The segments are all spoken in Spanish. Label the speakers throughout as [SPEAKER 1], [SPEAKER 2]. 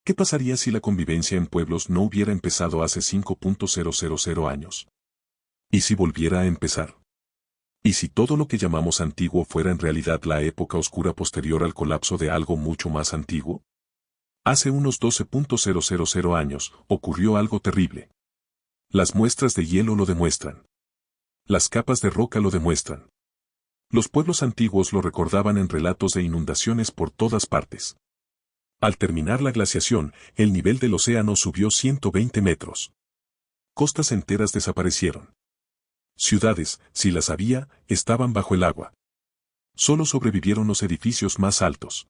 [SPEAKER 1] ¿Qué pasaría si la convivencia en pueblos no hubiera empezado hace 5.000 años? ¿Y si volviera a empezar? ¿Y si todo lo que llamamos antiguo fuera en realidad la época oscura posterior al colapso de algo mucho más antiguo? Hace unos 12.000 años ocurrió algo terrible. Las muestras de hielo lo demuestran. Las capas de roca lo demuestran. Los pueblos antiguos lo recordaban en relatos de inundaciones por todas partes. Al terminar la glaciación, el nivel del océano subió 120 metros. Costas enteras desaparecieron. Ciudades, si las había, estaban bajo el agua. Solo sobrevivieron los edificios más altos.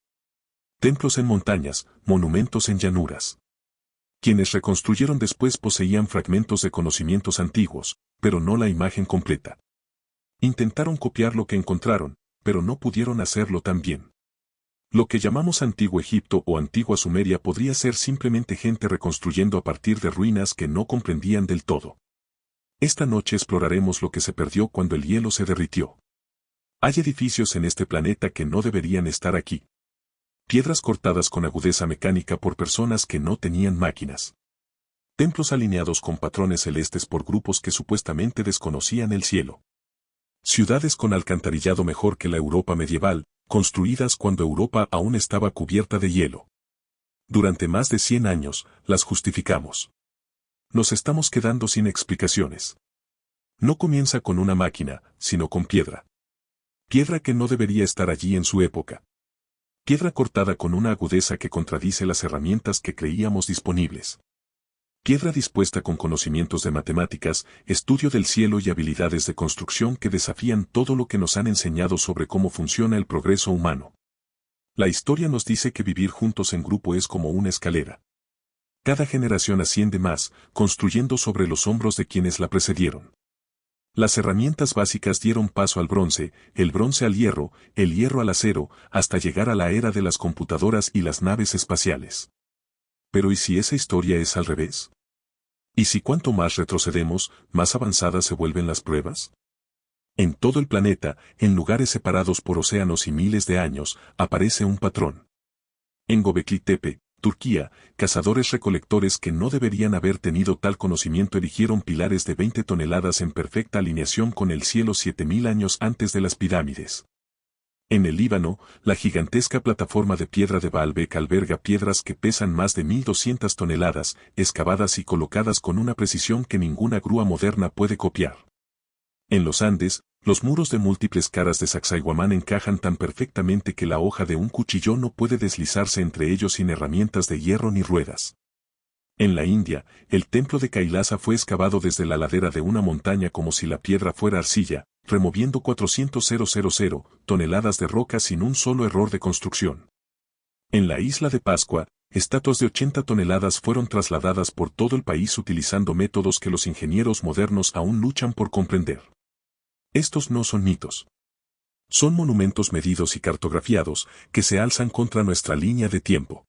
[SPEAKER 1] Templos en montañas, monumentos en llanuras. Quienes reconstruyeron después poseían fragmentos de conocimientos antiguos, pero no la imagen completa. Intentaron copiar lo que encontraron, pero no pudieron hacerlo tan bien. Lo que llamamos Antiguo Egipto o Antigua Sumeria podría ser simplemente gente reconstruyendo a partir de ruinas que no comprendían del todo. Esta noche exploraremos lo que se perdió cuando el hielo se derritió. Hay edificios en este planeta que no deberían estar aquí. Piedras cortadas con agudeza mecánica por personas que no tenían máquinas. Templos alineados con patrones celestes por grupos que supuestamente desconocían el cielo. Ciudades con alcantarillado mejor que la Europa medieval, construidas cuando Europa aún estaba cubierta de hielo. Durante más de 100 años, las justificamos. Nos estamos quedando sin explicaciones. No comienza con una máquina, sino con piedra. Piedra que no debería estar allí en su época. Piedra cortada con una agudeza que contradice las herramientas que creíamos disponibles. Piedra dispuesta con conocimientos de matemáticas, estudio del cielo y habilidades de construcción que desafían todo lo que nos han enseñado sobre cómo funciona el progreso humano. La historia nos dice que vivir juntos en grupo es como una escalera. Cada generación asciende más, construyendo sobre los hombros de quienes la precedieron. Las herramientas básicas dieron paso al bronce, el bronce al hierro, el hierro al acero, hasta llegar a la era de las computadoras y las naves espaciales. Pero ¿y si esa historia es al revés? ¿Y si cuanto más retrocedemos, más avanzadas se vuelven las pruebas? En todo el planeta, en lugares separados por océanos y miles de años, aparece un patrón. En Göbekli Tepe, Turquía, cazadores-recolectores que no deberían haber tenido tal conocimiento erigieron pilares de 20 toneladas en perfecta alineación con el cielo 7000 años antes de las pirámides. En el Líbano, la gigantesca plataforma de piedra de Baalbek alberga piedras que pesan más de 1200 toneladas, excavadas y colocadas con una precisión que ninguna grúa moderna puede copiar. En los Andes, los muros de múltiples caras de Sacsayhuamán encajan tan perfectamente que la hoja de un cuchillo no puede deslizarse entre ellos sin herramientas de hierro ni ruedas. En la India, el templo de Kailasa fue excavado desde la ladera de una montaña como si la piedra fuera arcilla, removiendo 400.000 toneladas de roca sin un solo error de construcción. En la isla de Pascua, estatuas de 80 toneladas fueron trasladadas por todo el país utilizando métodos que los ingenieros modernos aún luchan por comprender. Estos no son mitos. Son monumentos medidos y cartografiados que se alzan contra nuestra línea de tiempo.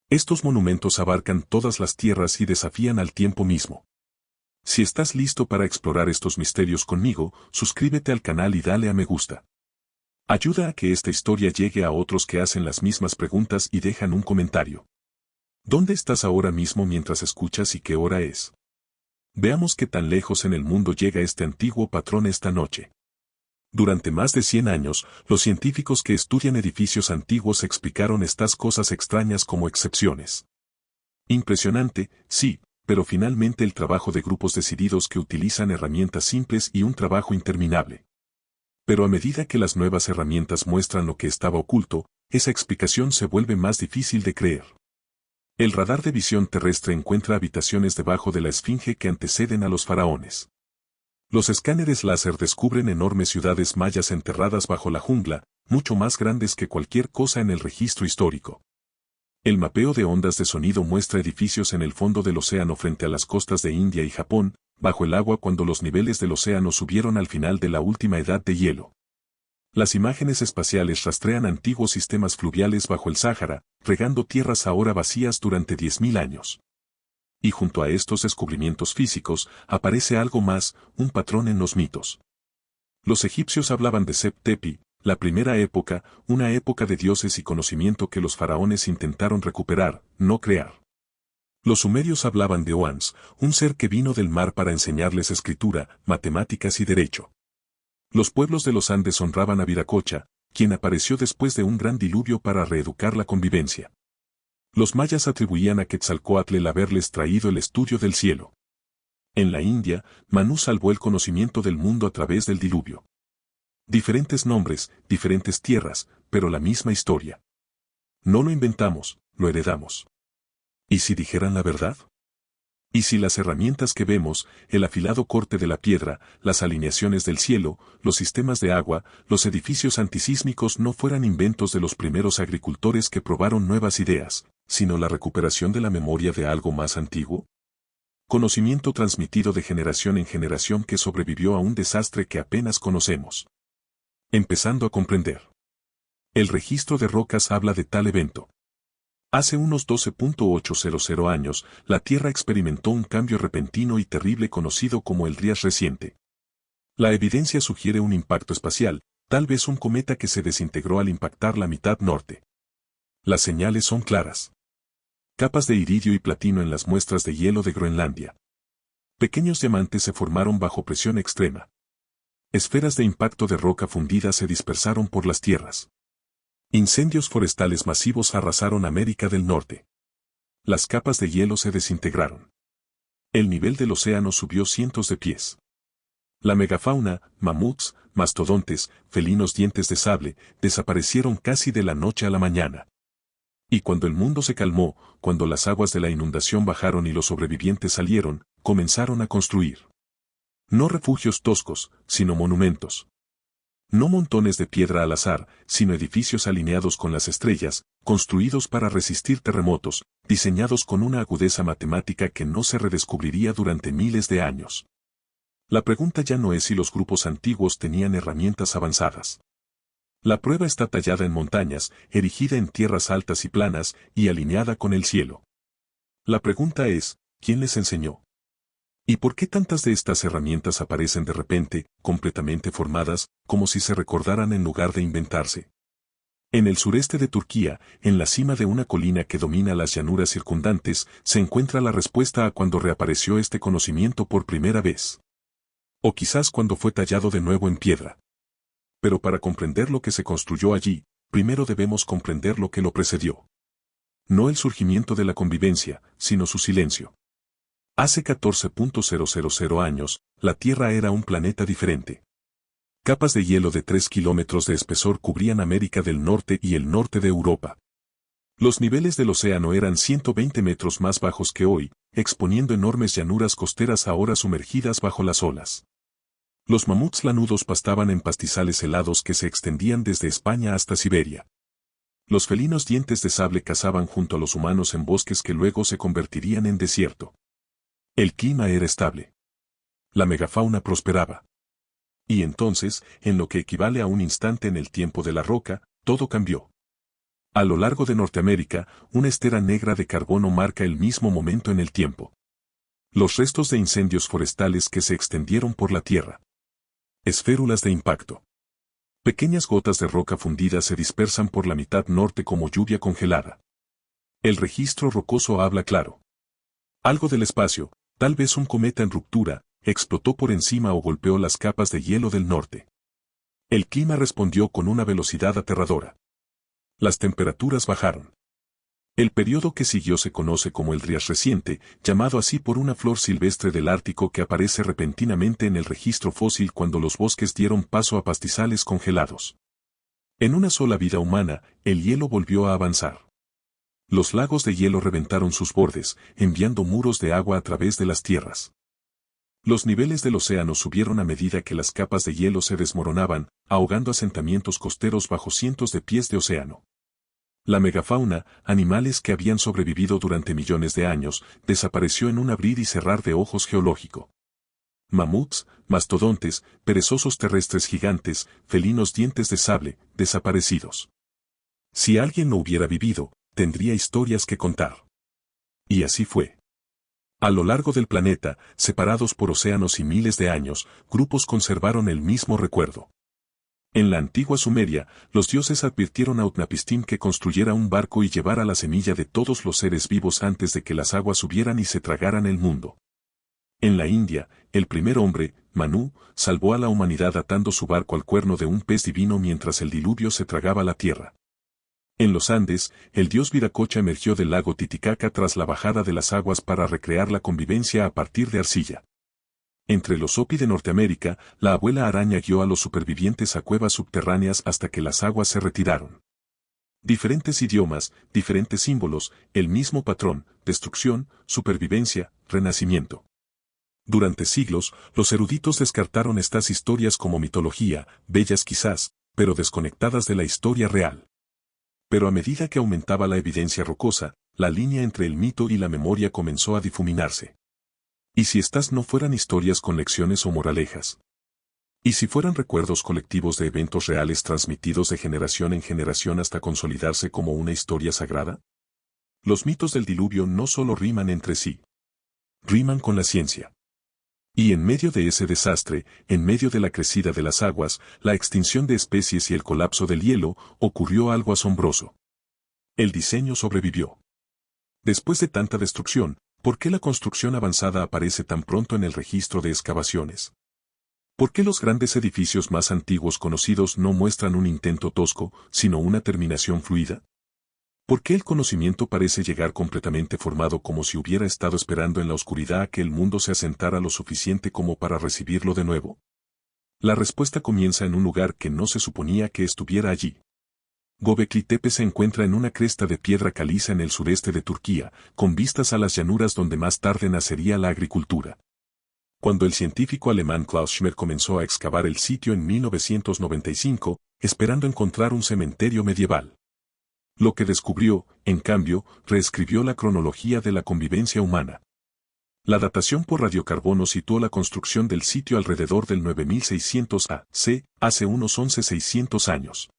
[SPEAKER 1] Estos monumentos abarcan todas las tierras y desafían al tiempo mismo. Si estás listo para explorar estos misterios conmigo, suscríbete al canal y dale a me gusta. Ayuda a que esta historia llegue a otros que hacen las mismas preguntas y dejan un comentario. ¿Dónde estás ahora mismo mientras escuchas y qué hora es? Veamos qué tan lejos en el mundo llega este antiguo patrón esta noche. Durante más de 100 años, los científicos que estudian edificios antiguos explicaron estas cosas extrañas como excepciones. Impresionante, sí, pero finalmente el trabajo de grupos decididos que utilizan herramientas simples y un trabajo interminable. Pero a medida que las nuevas herramientas muestran lo que estaba oculto, esa explicación se vuelve más difícil de creer. El radar de visión terrestre encuentra habitaciones debajo de la esfinge que anteceden a los faraones. Los escáneres láser descubren enormes ciudades mayas enterradas bajo la jungla, mucho más grandes que cualquier cosa en el registro histórico. El mapeo de ondas de sonido muestra edificios en el fondo del océano frente a las costas de India y Japón, bajo el agua cuando los niveles del océano subieron al final de la última edad de hielo. Las imágenes espaciales rastrean antiguos sistemas fluviales bajo el Sáhara, regando tierras ahora vacías durante 10.000 años. Y junto a estos descubrimientos físicos, aparece algo más, un patrón en los mitos. Los egipcios hablaban de Sep Tepi, La primera época, una época de dioses y conocimiento que los faraones intentaron recuperar, no crear. Los sumerios hablaban de Oans, un ser que vino del mar para enseñarles escritura, matemáticas y derecho. Los pueblos de los Andes honraban a Viracocha, quien apareció después de un gran diluvio para reeducar la convivencia. Los mayas atribuían a Quetzalcóatl el haberles traído el estudio del cielo. En la India, Manú salvó el conocimiento del mundo a través del diluvio. Diferentes nombres, diferentes tierras, pero la misma historia. No lo inventamos, lo heredamos. ¿Y si dijeran la verdad? ¿Y si las herramientas que vemos, el afilado corte de la piedra, las alineaciones del cielo, los sistemas de agua, los edificios antisísmicos no fueran inventos de los primeros agricultores que probaron nuevas ideas, sino la recuperación de la memoria de algo más antiguo? Conocimiento transmitido de generación en generación que sobrevivió a un desastre que apenas conocemos. Empezando a comprender. El registro de rocas habla de tal evento. Hace unos 12.800 años, la Tierra experimentó un cambio repentino y terrible conocido como el Drías reciente. La evidencia sugiere un impacto espacial, tal vez un cometa que se desintegró al impactar la mitad norte. Las señales son claras. Capas de iridio y platino en las muestras de hielo de Groenlandia. Pequeños diamantes se formaron bajo presión extrema. Esferas de impacto de roca fundida se dispersaron por las tierras. Incendios forestales masivos arrasaron América del Norte. Las capas de hielo se desintegraron. El nivel del océano subió cientos de pies. La megafauna, mamuts, mastodontes, felinos dientes de sable, desaparecieron casi de la noche a la mañana. Y cuando el mundo se calmó, cuando las aguas de la inundación bajaron y los sobrevivientes salieron, comenzaron a construir. No refugios toscos, sino monumentos. No montones de piedra al azar, sino edificios alineados con las estrellas, construidos para resistir terremotos, diseñados con una agudeza matemática que no se redescubriría durante miles de años. La pregunta ya no es si los grupos antiguos tenían herramientas avanzadas. La prueba está tallada en montañas, erigida en tierras altas y planas, y alineada con el cielo. La pregunta es, ¿quién les enseñó? ¿Y por qué tantas de estas herramientas aparecen de repente, completamente formadas, como si se recordaran en lugar de inventarse? En el sureste de Turquía, en la cima de una colina que domina las llanuras circundantes, se encuentra la respuesta a cuando reapareció este conocimiento por primera vez. O quizás cuando fue tallado de nuevo en piedra. Pero para comprender lo que se construyó allí, primero debemos comprender lo que lo precedió. No el surgimiento de la convivencia, sino su silencio. Hace 14.000 años, la Tierra era un planeta diferente. Capas de hielo de 3 kilómetros de espesor cubrían América del Norte y el norte de Europa. Los niveles del océano eran 120 metros más bajos que hoy, exponiendo enormes llanuras costeras ahora sumergidas bajo las olas. Los mamuts lanudos pastaban en pastizales helados que se extendían desde España hasta Siberia. Los felinos dientes de sable cazaban junto a los humanos en bosques que luego se convertirían en desierto. El clima era estable. La megafauna prosperaba. Y entonces, en lo que equivale a un instante en el tiempo de la roca, todo cambió. A lo largo de Norteamérica, una estera negra de carbono marca el mismo momento en el tiempo. Los restos de incendios forestales que se extendieron por la Tierra. Esférulas de impacto. Pequeñas gotas de roca fundida se dispersan por la mitad norte como lluvia congelada. El registro rocoso habla claro. Algo del espacio, tal vez un cometa en ruptura, explotó por encima o golpeó las capas de hielo del norte. El clima respondió con una velocidad aterradora. Las temperaturas bajaron. El periodo que siguió se conoce como el Drías reciente, llamado así por una flor silvestre del Ártico que aparece repentinamente en el registro fósil cuando los bosques dieron paso a pastizales congelados. En una sola vida humana, el hielo volvió a avanzar. Los lagos de hielo reventaron sus bordes, enviando muros de agua a través de las tierras. Los niveles del océano subieron a medida que las capas de hielo se desmoronaban, ahogando asentamientos costeros bajo cientos de pies de océano. La megafauna, animales que habían sobrevivido durante millones de años, desapareció en un abrir y cerrar de ojos geológico. Mamuts, mastodontes, perezosos terrestres gigantes, felinos dientes de sable, desaparecidos. Si alguien no hubiera vivido, tendría historias que contar. Y así fue. A lo largo del planeta, separados por océanos y miles de años, grupos conservaron el mismo recuerdo. En la antigua Sumeria, los dioses advirtieron a Utnapishtim que construyera un barco y llevara la semilla de todos los seres vivos antes de que las aguas subieran y se tragaran el mundo. En la India, el primer hombre, Manu, salvó a la humanidad atando su barco al cuerno de un pez divino mientras el diluvio se tragaba la tierra. En los Andes, el dios Viracocha emergió del lago Titicaca tras la bajada de las aguas para recrear la convivencia a partir de arcilla. Entre los Hopi de Norteamérica, la abuela araña guió a los supervivientes a cuevas subterráneas hasta que las aguas se retiraron. Diferentes idiomas, diferentes símbolos, el mismo patrón: destrucción, supervivencia, renacimiento. Durante siglos, los eruditos descartaron estas historias como mitología, bellas quizás, pero desconectadas de la historia real. Pero a medida que aumentaba la evidencia rocosa, la línea entre el mito y la memoria comenzó a difuminarse. ¿Y si estas no fueran historias con lecciones o moralejas? ¿Y si fueran recuerdos colectivos de eventos reales transmitidos de generación en generación hasta consolidarse como una historia sagrada? Los mitos del diluvio no solo riman entre sí, riman con la ciencia. Y en medio de ese desastre, en medio de la crecida de las aguas, la extinción de especies y el colapso del hielo, ocurrió algo asombroso. El diseño sobrevivió. Después de tanta destrucción, ¿por qué la construcción avanzada aparece tan pronto en el registro de excavaciones? ¿Por qué los grandes edificios más antiguos conocidos no muestran un intento tosco, sino una terminación fluida? ¿Por qué el conocimiento parece llegar completamente formado como si hubiera estado esperando en la oscuridad a que el mundo se asentara lo suficiente como para recibirlo de nuevo? La respuesta comienza en un lugar que no se suponía que estuviera allí. Göbekli Tepe se encuentra en una cresta de piedra caliza en el sureste de Turquía, con vistas a las llanuras donde más tarde nacería la agricultura. Cuando el científico alemán Klaus Schmer comenzó a excavar el sitio en 1995, esperando encontrar un cementerio medieval. Lo que descubrió, en cambio, reescribió la cronología de la convivencia humana. La datación por radiocarbono situó la construcción del sitio alrededor del 9600 a.C., hace unos 11.600 años.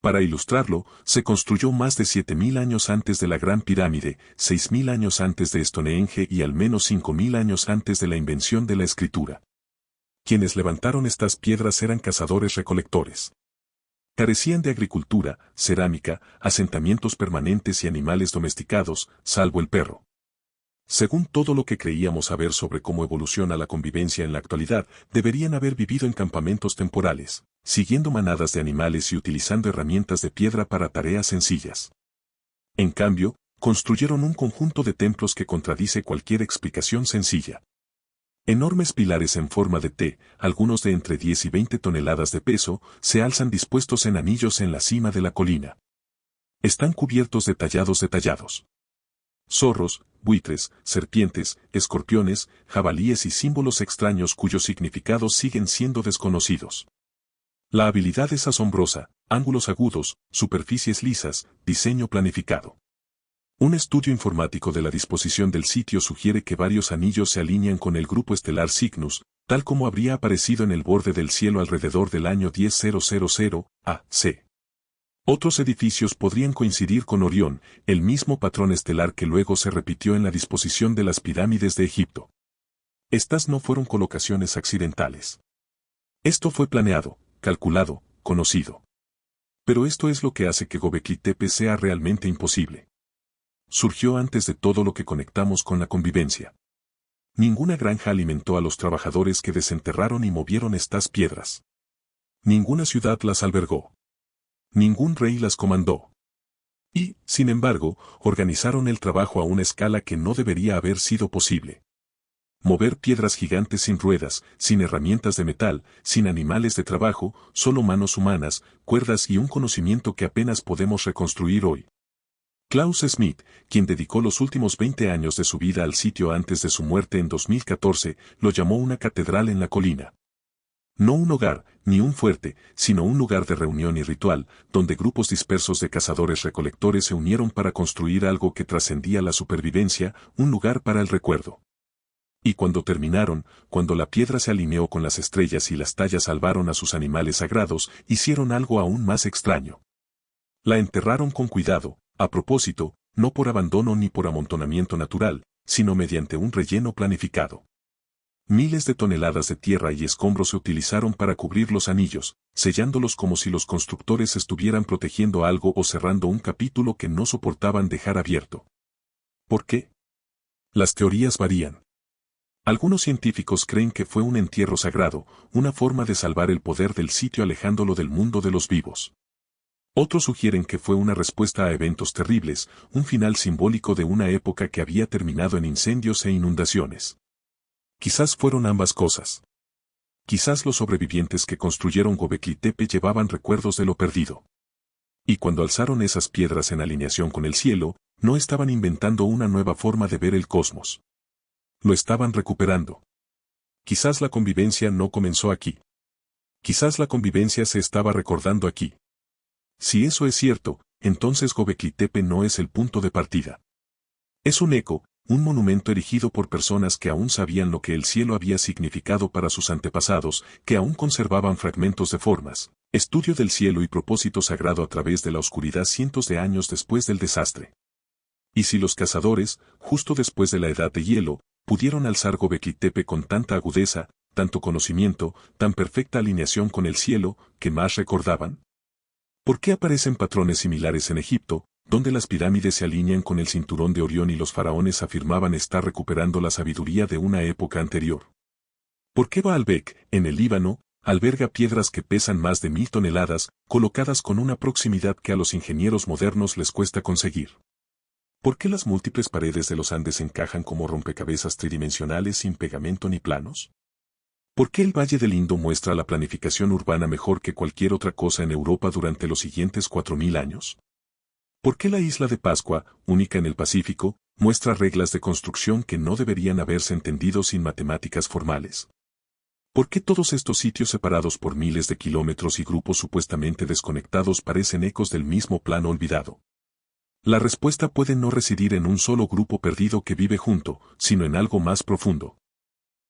[SPEAKER 1] Para ilustrarlo, se construyó más de 7000 años antes de la Gran Pirámide, 6000 años antes de Stonehenge y al menos 5000 años antes de la invención de la escritura. Quienes levantaron estas piedras eran cazadores-recolectores. Carecían de agricultura, cerámica, asentamientos permanentes y animales domesticados, salvo el perro. Según todo lo que creíamos saber sobre cómo evoluciona la convivencia en la actualidad, deberían haber vivido en campamentos temporales, siguiendo manadas de animales y utilizando herramientas de piedra para tareas sencillas. En cambio, construyeron un conjunto de templos que contradice cualquier explicación sencilla. Enormes pilares en forma de T, algunos de entre 10 y 20 toneladas de peso, se alzan dispuestos en anillos en la cima de la colina. Están cubiertos de tallados detallados. Zorros, buitres, serpientes, escorpiones, jabalíes y símbolos extraños cuyos significados siguen siendo desconocidos. La habilidad es asombrosa: ángulos agudos, superficies lisas, diseño planificado. Un estudio informático de la disposición del sitio sugiere que varios anillos se alinean con el grupo estelar Cygnus, tal como habría aparecido en el borde del cielo alrededor del año 10.000 a.C. Otros edificios podrían coincidir con Orión, el mismo patrón estelar que luego se repitió en la disposición de las pirámides de Egipto. Estas no fueron colocaciones accidentales. Esto fue planeado, calculado, conocido. Pero esto es lo que hace que Göbekli Tepe sea realmente imposible. Surgió antes de todo lo que conectamos con la convivencia. Ninguna granja alimentó a los trabajadores que desenterraron y movieron estas piedras. Ninguna ciudad las albergó. Ningún rey las comandó. Y, sin embargo, organizaron el trabajo a una escala que no debería haber sido posible. Mover piedras gigantes sin ruedas, sin herramientas de metal, sin animales de trabajo, solo manos humanas, cuerdas y un conocimiento que apenas podemos reconstruir hoy. Klaus Schmidt, quien dedicó los últimos 20 años de su vida al sitio antes de su muerte en 2014, lo llamó una catedral en la colina. No un hogar, ni un fuerte, sino un lugar de reunión y ritual, donde grupos dispersos de cazadores-recolectores se unieron para construir algo que trascendía la supervivencia, un lugar para el recuerdo. Y cuando terminaron, cuando la piedra se alineó con las estrellas y las tallas salvaron a sus animales sagrados, hicieron algo aún más extraño. La enterraron con cuidado, a propósito, no por abandono ni por amontonamiento natural, sino mediante un relleno planificado. Miles de toneladas de tierra y escombros se utilizaron para cubrir los anillos, sellándolos como si los constructores estuvieran protegiendo algo o cerrando un capítulo que no soportaban dejar abierto. ¿Por qué? Las teorías varían. Algunos científicos creen que fue un entierro sagrado, una forma de salvar el poder del sitio alejándolo del mundo de los vivos. Otros sugieren que fue una respuesta a eventos terribles, un final simbólico de una época que había terminado en incendios e inundaciones. Quizás fueron ambas cosas. Quizás los sobrevivientes que construyeron Göbekli Tepe llevaban recuerdos de lo perdido. Y cuando alzaron esas piedras en alineación con el cielo, no estaban inventando una nueva forma de ver el cosmos. Lo estaban recuperando. Quizás la convivencia no comenzó aquí. Quizás la convivencia se estaba recordando aquí. Si eso es cierto, entonces Göbekli Tepe no es el punto de partida. Es un eco, un monumento erigido por personas que aún sabían lo que el cielo había significado para sus antepasados, que aún conservaban fragmentos de formas, estudio del cielo y propósito sagrado a través de la oscuridad cientos de años después del desastre. Y si los cazadores, justo después de la edad de hielo, pudieron alzar Göbekli Tepe con tanta agudeza, tanto conocimiento, tan perfecta alineación con el cielo, ¿qué más recordaban? ¿Por qué aparecen patrones similares en Egipto, donde las pirámides se alinean con el cinturón de Orión y los faraones afirmaban estar recuperando la sabiduría de una época anterior? ¿Por qué Baalbek, en el Líbano, alberga piedras que pesan más de 1000 toneladas, colocadas con una proximidad que a los ingenieros modernos les cuesta conseguir? ¿Por qué las múltiples paredes de los Andes encajan como rompecabezas tridimensionales sin pegamento ni planos? ¿Por qué el Valle del Indo muestra la planificación urbana mejor que cualquier otra cosa en Europa durante los siguientes 4000 años? ¿Por qué la isla de Pascua, única en el Pacífico, muestra reglas de construcción que no deberían haberse entendido sin matemáticas formales? ¿Por qué todos estos sitios separados por miles de kilómetros y grupos supuestamente desconectados parecen ecos del mismo plano olvidado? La respuesta puede no residir en un solo grupo perdido que vive junto, sino en algo más profundo.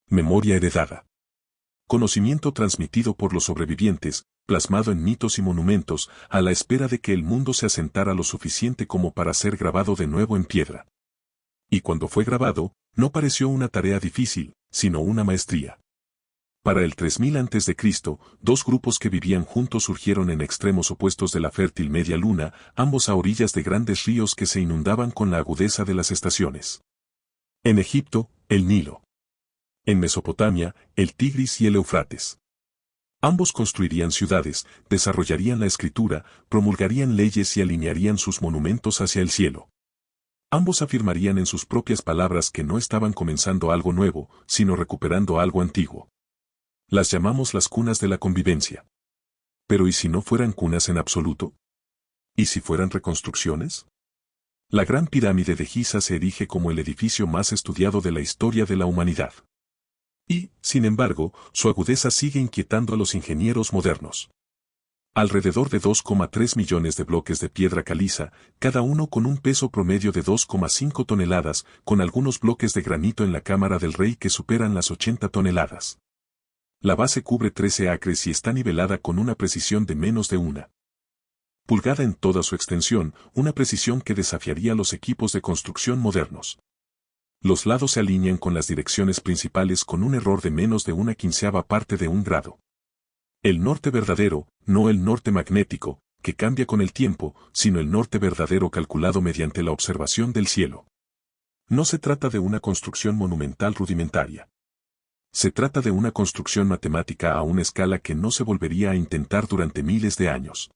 [SPEAKER 1] Memoria heredada. Conocimiento transmitido por los sobrevivientes, plasmado en mitos y monumentos, a la espera de que el mundo se asentara lo suficiente como para ser grabado de nuevo en piedra. Y cuando fue grabado, no pareció una tarea difícil, sino una maestría. Para el 3000 a.C., dos grupos que vivían juntos surgieron en extremos opuestos de la fértil media luna, ambos a orillas de grandes ríos que se inundaban con la agudeza de las estaciones. En Egipto, el Nilo. En Mesopotamia, el Tigris y el Éufrates. Ambos construirían ciudades, desarrollarían la escritura, promulgarían leyes y alinearían sus monumentos hacia el cielo. Ambos afirmarían en sus propias palabras que no estaban comenzando algo nuevo, sino recuperando algo antiguo. Las llamamos las cunas de la convivencia. Pero ¿y si no fueran cunas en absoluto? ¿Y si fueran reconstrucciones? La Gran Pirámide de Giza se erige como el edificio más estudiado de la historia de la humanidad. Y, sin embargo, su agudeza sigue inquietando a los ingenieros modernos. Alrededor de 2,3 millones de bloques de piedra caliza, cada uno con un peso promedio de 2,5 toneladas, con algunos bloques de granito en la Cámara del Rey que superan las 80 toneladas. La base cubre 13 acres y está nivelada con una precisión de menos de 1 pulgada en toda su extensión, una precisión que desafiaría los equipos de construcción modernos. Los lados se alinean con las direcciones principales con un error de menos de 1/15 parte de un grado. El norte verdadero, no el norte magnético, que cambia con el tiempo, sino el norte verdadero calculado mediante la observación del cielo. No se trata de una construcción monumental rudimentaria. Se trata de una construcción matemática a una escala que no se volvería a intentar durante miles de años.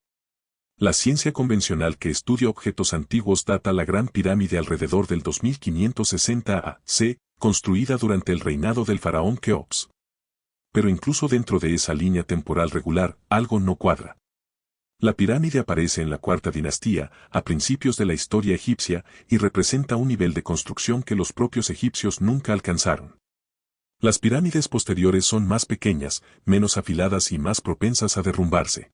[SPEAKER 1] La ciencia convencional que estudia objetos antiguos data la Gran Pirámide alrededor del 2560 a.C., construida durante el reinado del faraón Keops. Pero incluso dentro de esa línea temporal regular, algo no cuadra. La pirámide aparece en la cuarta dinastía, a principios de la historia egipcia, y representa un nivel de construcción que los propios egipcios nunca alcanzaron. Las pirámides posteriores son más pequeñas, menos afiladas y más propensas a derrumbarse.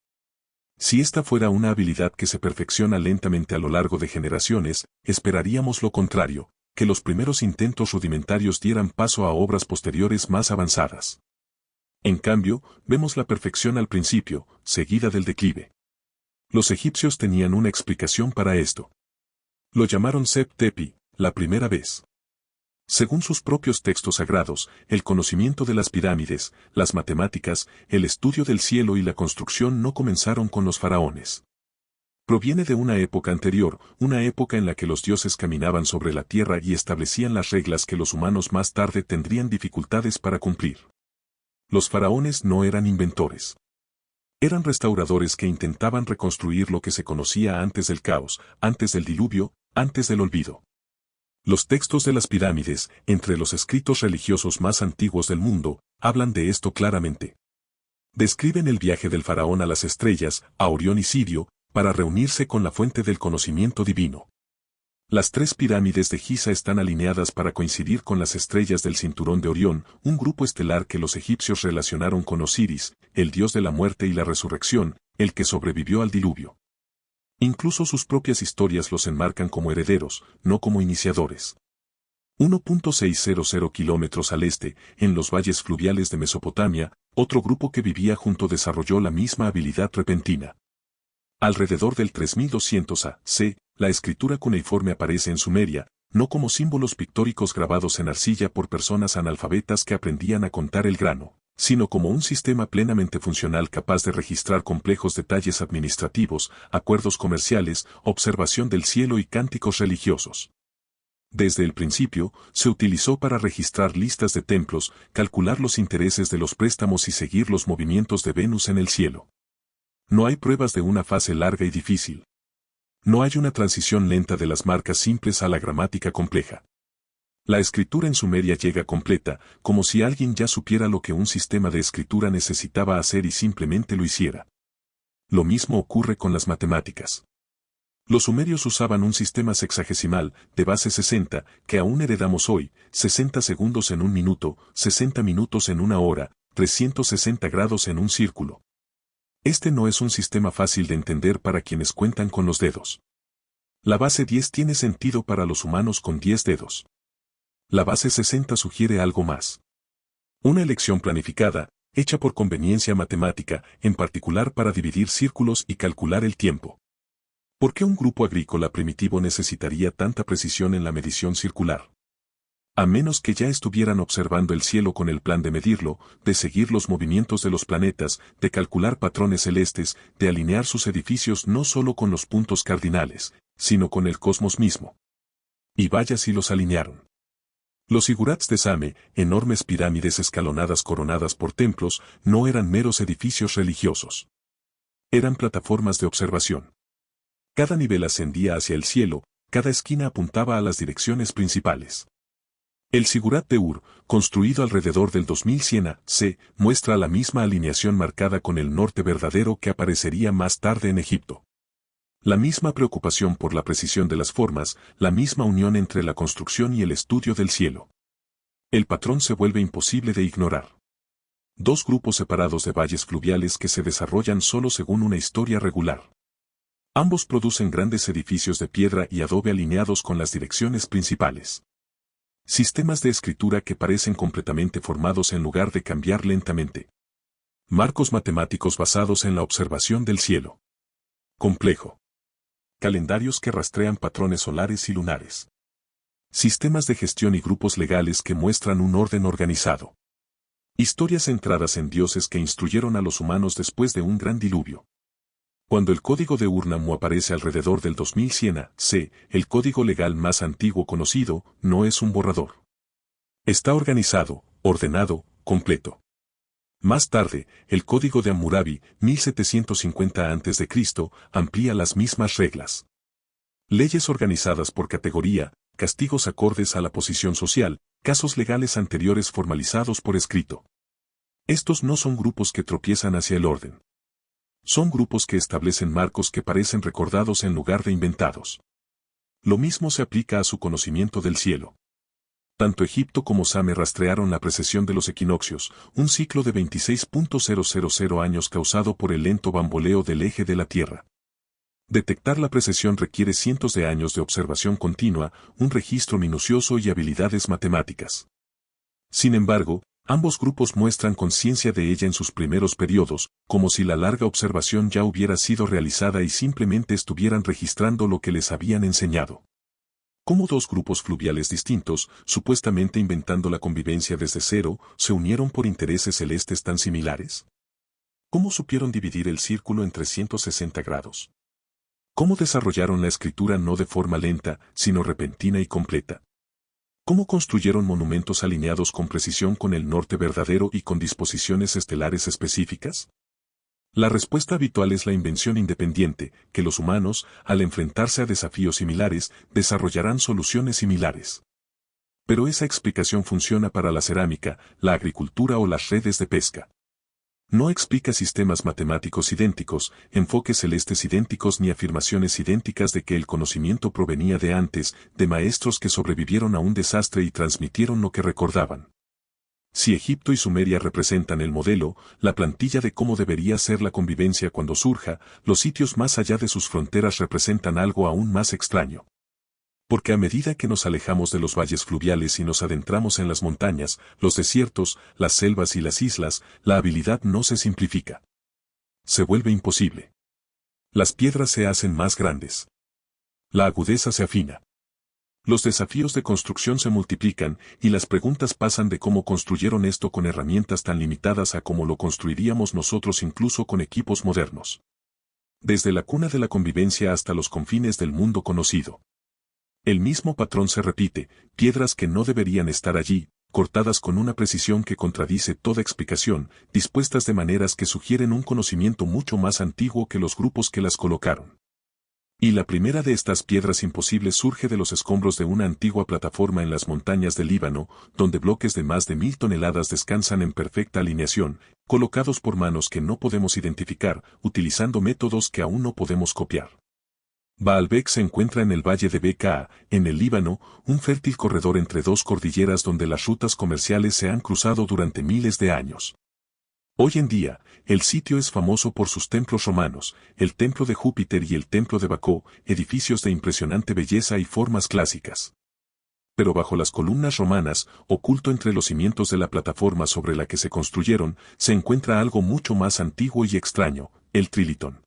[SPEAKER 1] Si esta fuera una habilidad que se perfecciona lentamente a lo largo de generaciones, esperaríamos lo contrario, que los primeros intentos rudimentarios dieran paso a obras posteriores más avanzadas. En cambio, vemos la perfección al principio, seguida del declive. Los egipcios tenían una explicación para esto. Lo llamaron Sep Tepi, la primera vez. Según sus propios textos sagrados, el conocimiento de las pirámides, las matemáticas, el estudio del cielo y la construcción no comenzaron con los faraones. Proviene de una época anterior, una época en la que los dioses caminaban sobre la tierra y establecían las reglas que los humanos más tarde tendrían dificultades para cumplir. Los faraones no eran inventores. Eran restauradores que intentaban reconstruir lo que se conocía antes del caos, antes del diluvio, antes del olvido. Los textos de las pirámides, entre los escritos religiosos más antiguos del mundo, hablan de esto claramente. Describen el viaje del faraón a las estrellas, a Orión y Sirio, para reunirse con la fuente del conocimiento divino. Las tres pirámides de Giza están alineadas para coincidir con las estrellas del cinturón de Orión, un grupo estelar que los egipcios relacionaron con Osiris, el dios de la muerte y la resurrección, el que sobrevivió al diluvio. Incluso sus propias historias los enmarcan como herederos, no como iniciadores. 1.600 kilómetros al este, en los valles fluviales de Mesopotamia, otro grupo que vivía junto desarrolló la misma habilidad repentina. Alrededor del 3200 a.C., la escritura cuneiforme aparece en Sumeria, no como símbolos pictóricos grabados en arcilla por personas analfabetas que aprendían a contar el grano, sino como un sistema plenamente funcional capaz de registrar complejos detalles administrativos, acuerdos comerciales, observación del cielo y cánticos religiosos. Desde el principio, se utilizó para registrar listas de templos, calcular los intereses de los préstamos y seguir los movimientos de Venus en el cielo. No hay pruebas de una fase larga y difícil. No hay una transición lenta de las marcas simples a la gramática compleja. La escritura en Sumeria llega completa, como si alguien ya supiera lo que un sistema de escritura necesitaba hacer y simplemente lo hiciera. Lo mismo ocurre con las matemáticas. Los sumerios usaban un sistema sexagesimal, de base 60, que aún heredamos hoy, 60 segundos en un minuto, 60 minutos en una hora, 360 grados en un círculo. Este no es un sistema fácil de entender para quienes cuentan con los dedos. La base 10 tiene sentido para los humanos con 10 dedos. La base 60 sugiere algo más. Una elección planificada, hecha por conveniencia matemática, en particular para dividir círculos y calcular el tiempo. ¿Por qué un grupo agrícola primitivo necesitaría tanta precisión en la medición circular? A menos que ya estuvieran observando el cielo con el plan de medirlo, de seguir los movimientos de los planetas, de calcular patrones celestes, de alinear sus edificios no solo con los puntos cardinales, sino con el cosmos mismo. Y vaya si los alinearon. Los zigurats de Same, enormes pirámides escalonadas coronadas por templos, no eran meros edificios religiosos. Eran plataformas de observación. Cada nivel ascendía hacia el cielo, cada esquina apuntaba a las direcciones principales. El zigurat de Ur, construido alrededor del 2100 a.C., muestra la misma alineación marcada con el norte verdadero que aparecería más tarde en Egipto. La misma preocupación por la precisión de las formas, la misma unión entre la construcción y el estudio del cielo. El patrón se vuelve imposible de ignorar. Dos grupos separados de valles fluviales que se desarrollan solo según una historia regular. Ambos producen grandes edificios de piedra y adobe alineados con las direcciones principales. Sistemas de escritura que parecen completamente formados en lugar de cambiar lentamente. Marcos matemáticos basados en la observación del cielo. Complejo. Calendarios que rastrean patrones solares y lunares. Sistemas de gestión y grupos legales que muestran un orden organizado. Historias centradas en dioses que instruyeron a los humanos después de un gran diluvio. Cuando el código de Ur-Nammu aparece alrededor del 2100 a.C., el código legal más antiguo conocido, no es un borrador. Está organizado, ordenado, completo. Más tarde, el código de Hammurabi, 1750 a.C., amplía las mismas reglas. Leyes organizadas por categoría, castigos acordes a la posición social, casos legales anteriores formalizados por escrito. Estos no son grupos que tropiezan hacia el orden. Son grupos que establecen marcos que parecen recordados en lugar de inventados. Lo mismo se aplica a su conocimiento del cielo. Tanto Egipto como Same rastrearon la precesión de los equinoccios, un ciclo de 26.000 años causado por el lento bamboleo del eje de la Tierra. Detectar la precesión requiere cientos de años de observación continua, un registro minucioso y habilidades matemáticas. Sin embargo, ambos grupos muestran conciencia de ella en sus primeros periodos, como si la larga observación ya hubiera sido realizada y simplemente estuvieran registrando lo que les habían enseñado. Cómo dos grupos fluviales distintos, supuestamente inventando la convivencia desde cero, se unieron por intereses celestes tan similares. ¿Cómo supieron dividir el círculo en 360 grados? ¿Cómo desarrollaron la escritura no de forma lenta, sino repentina y completa? ¿Cómo construyeron monumentos alineados con precisión con el norte verdadero y con disposiciones estelares específicas? La respuesta habitual es la invención independiente, que los humanos, al enfrentarse a desafíos similares, desarrollarán soluciones similares. Pero esa explicación funciona para la cerámica, la agricultura o las redes de pesca. No explica sistemas matemáticos idénticos, enfoques celestes idénticos ni afirmaciones idénticas de que el conocimiento provenía de antes, de maestros que sobrevivieron a un desastre y transmitieron lo que recordaban. Si Egipto y Sumeria representan el modelo, la plantilla de cómo debería ser la convivencia cuando surja, los sitios más allá de sus fronteras representan algo aún más extraño. Porque a medida que nos alejamos de los valles fluviales y nos adentramos en las montañas, los desiertos, las selvas y las islas, la habilidad no se simplifica. Se vuelve imposible. Las piedras se hacen más grandes. La agudeza se afina. Los desafíos de construcción se multiplican, y las preguntas pasan de cómo construyeron esto con herramientas tan limitadas a cómo lo construiríamos nosotros incluso con equipos modernos. Desde la cuna de la convivencia hasta los confines del mundo conocido. El mismo patrón se repite, piedras que no deberían estar allí, cortadas con una precisión que contradice toda explicación, dispuestas de maneras que sugieren un conocimiento mucho más antiguo que los grupos que las colocaron. Y la primera de estas piedras imposibles surge de los escombros de una antigua plataforma en las montañas del Líbano, donde bloques de más de 1000 toneladas descansan en perfecta alineación, colocados por manos que no podemos identificar, utilizando métodos que aún no podemos copiar. Baalbek se encuentra en el valle de Bekaa, en el Líbano, un fértil corredor entre dos cordilleras donde las rutas comerciales se han cruzado durante miles de años. Hoy en día, el sitio es famoso por sus templos romanos, el templo de Júpiter y el templo de Bacó, edificios de impresionante belleza y formas clásicas. Pero bajo las columnas romanas, oculto entre los cimientos de la plataforma sobre la que se construyeron, se encuentra algo mucho más antiguo y extraño, el trilitón.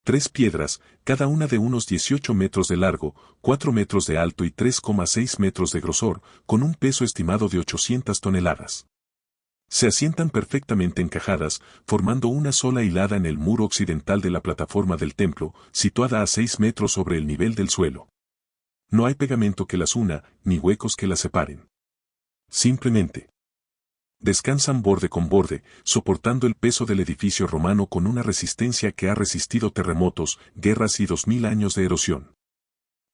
[SPEAKER 1] 3 piedras, cada una de unos 18 metros de largo, 4 metros de alto y 3,6 metros de grosor, con un peso estimado de 800 toneladas. Se asientan perfectamente encajadas, formando una sola hilada en el muro occidental de la plataforma del templo, situada a 6 metros sobre el nivel del suelo. No hay pegamento que las una, ni huecos que las separen. Simplemente descansan borde con borde, soportando el peso del edificio romano con una resistencia que ha resistido terremotos, guerras y 2000 años de erosión.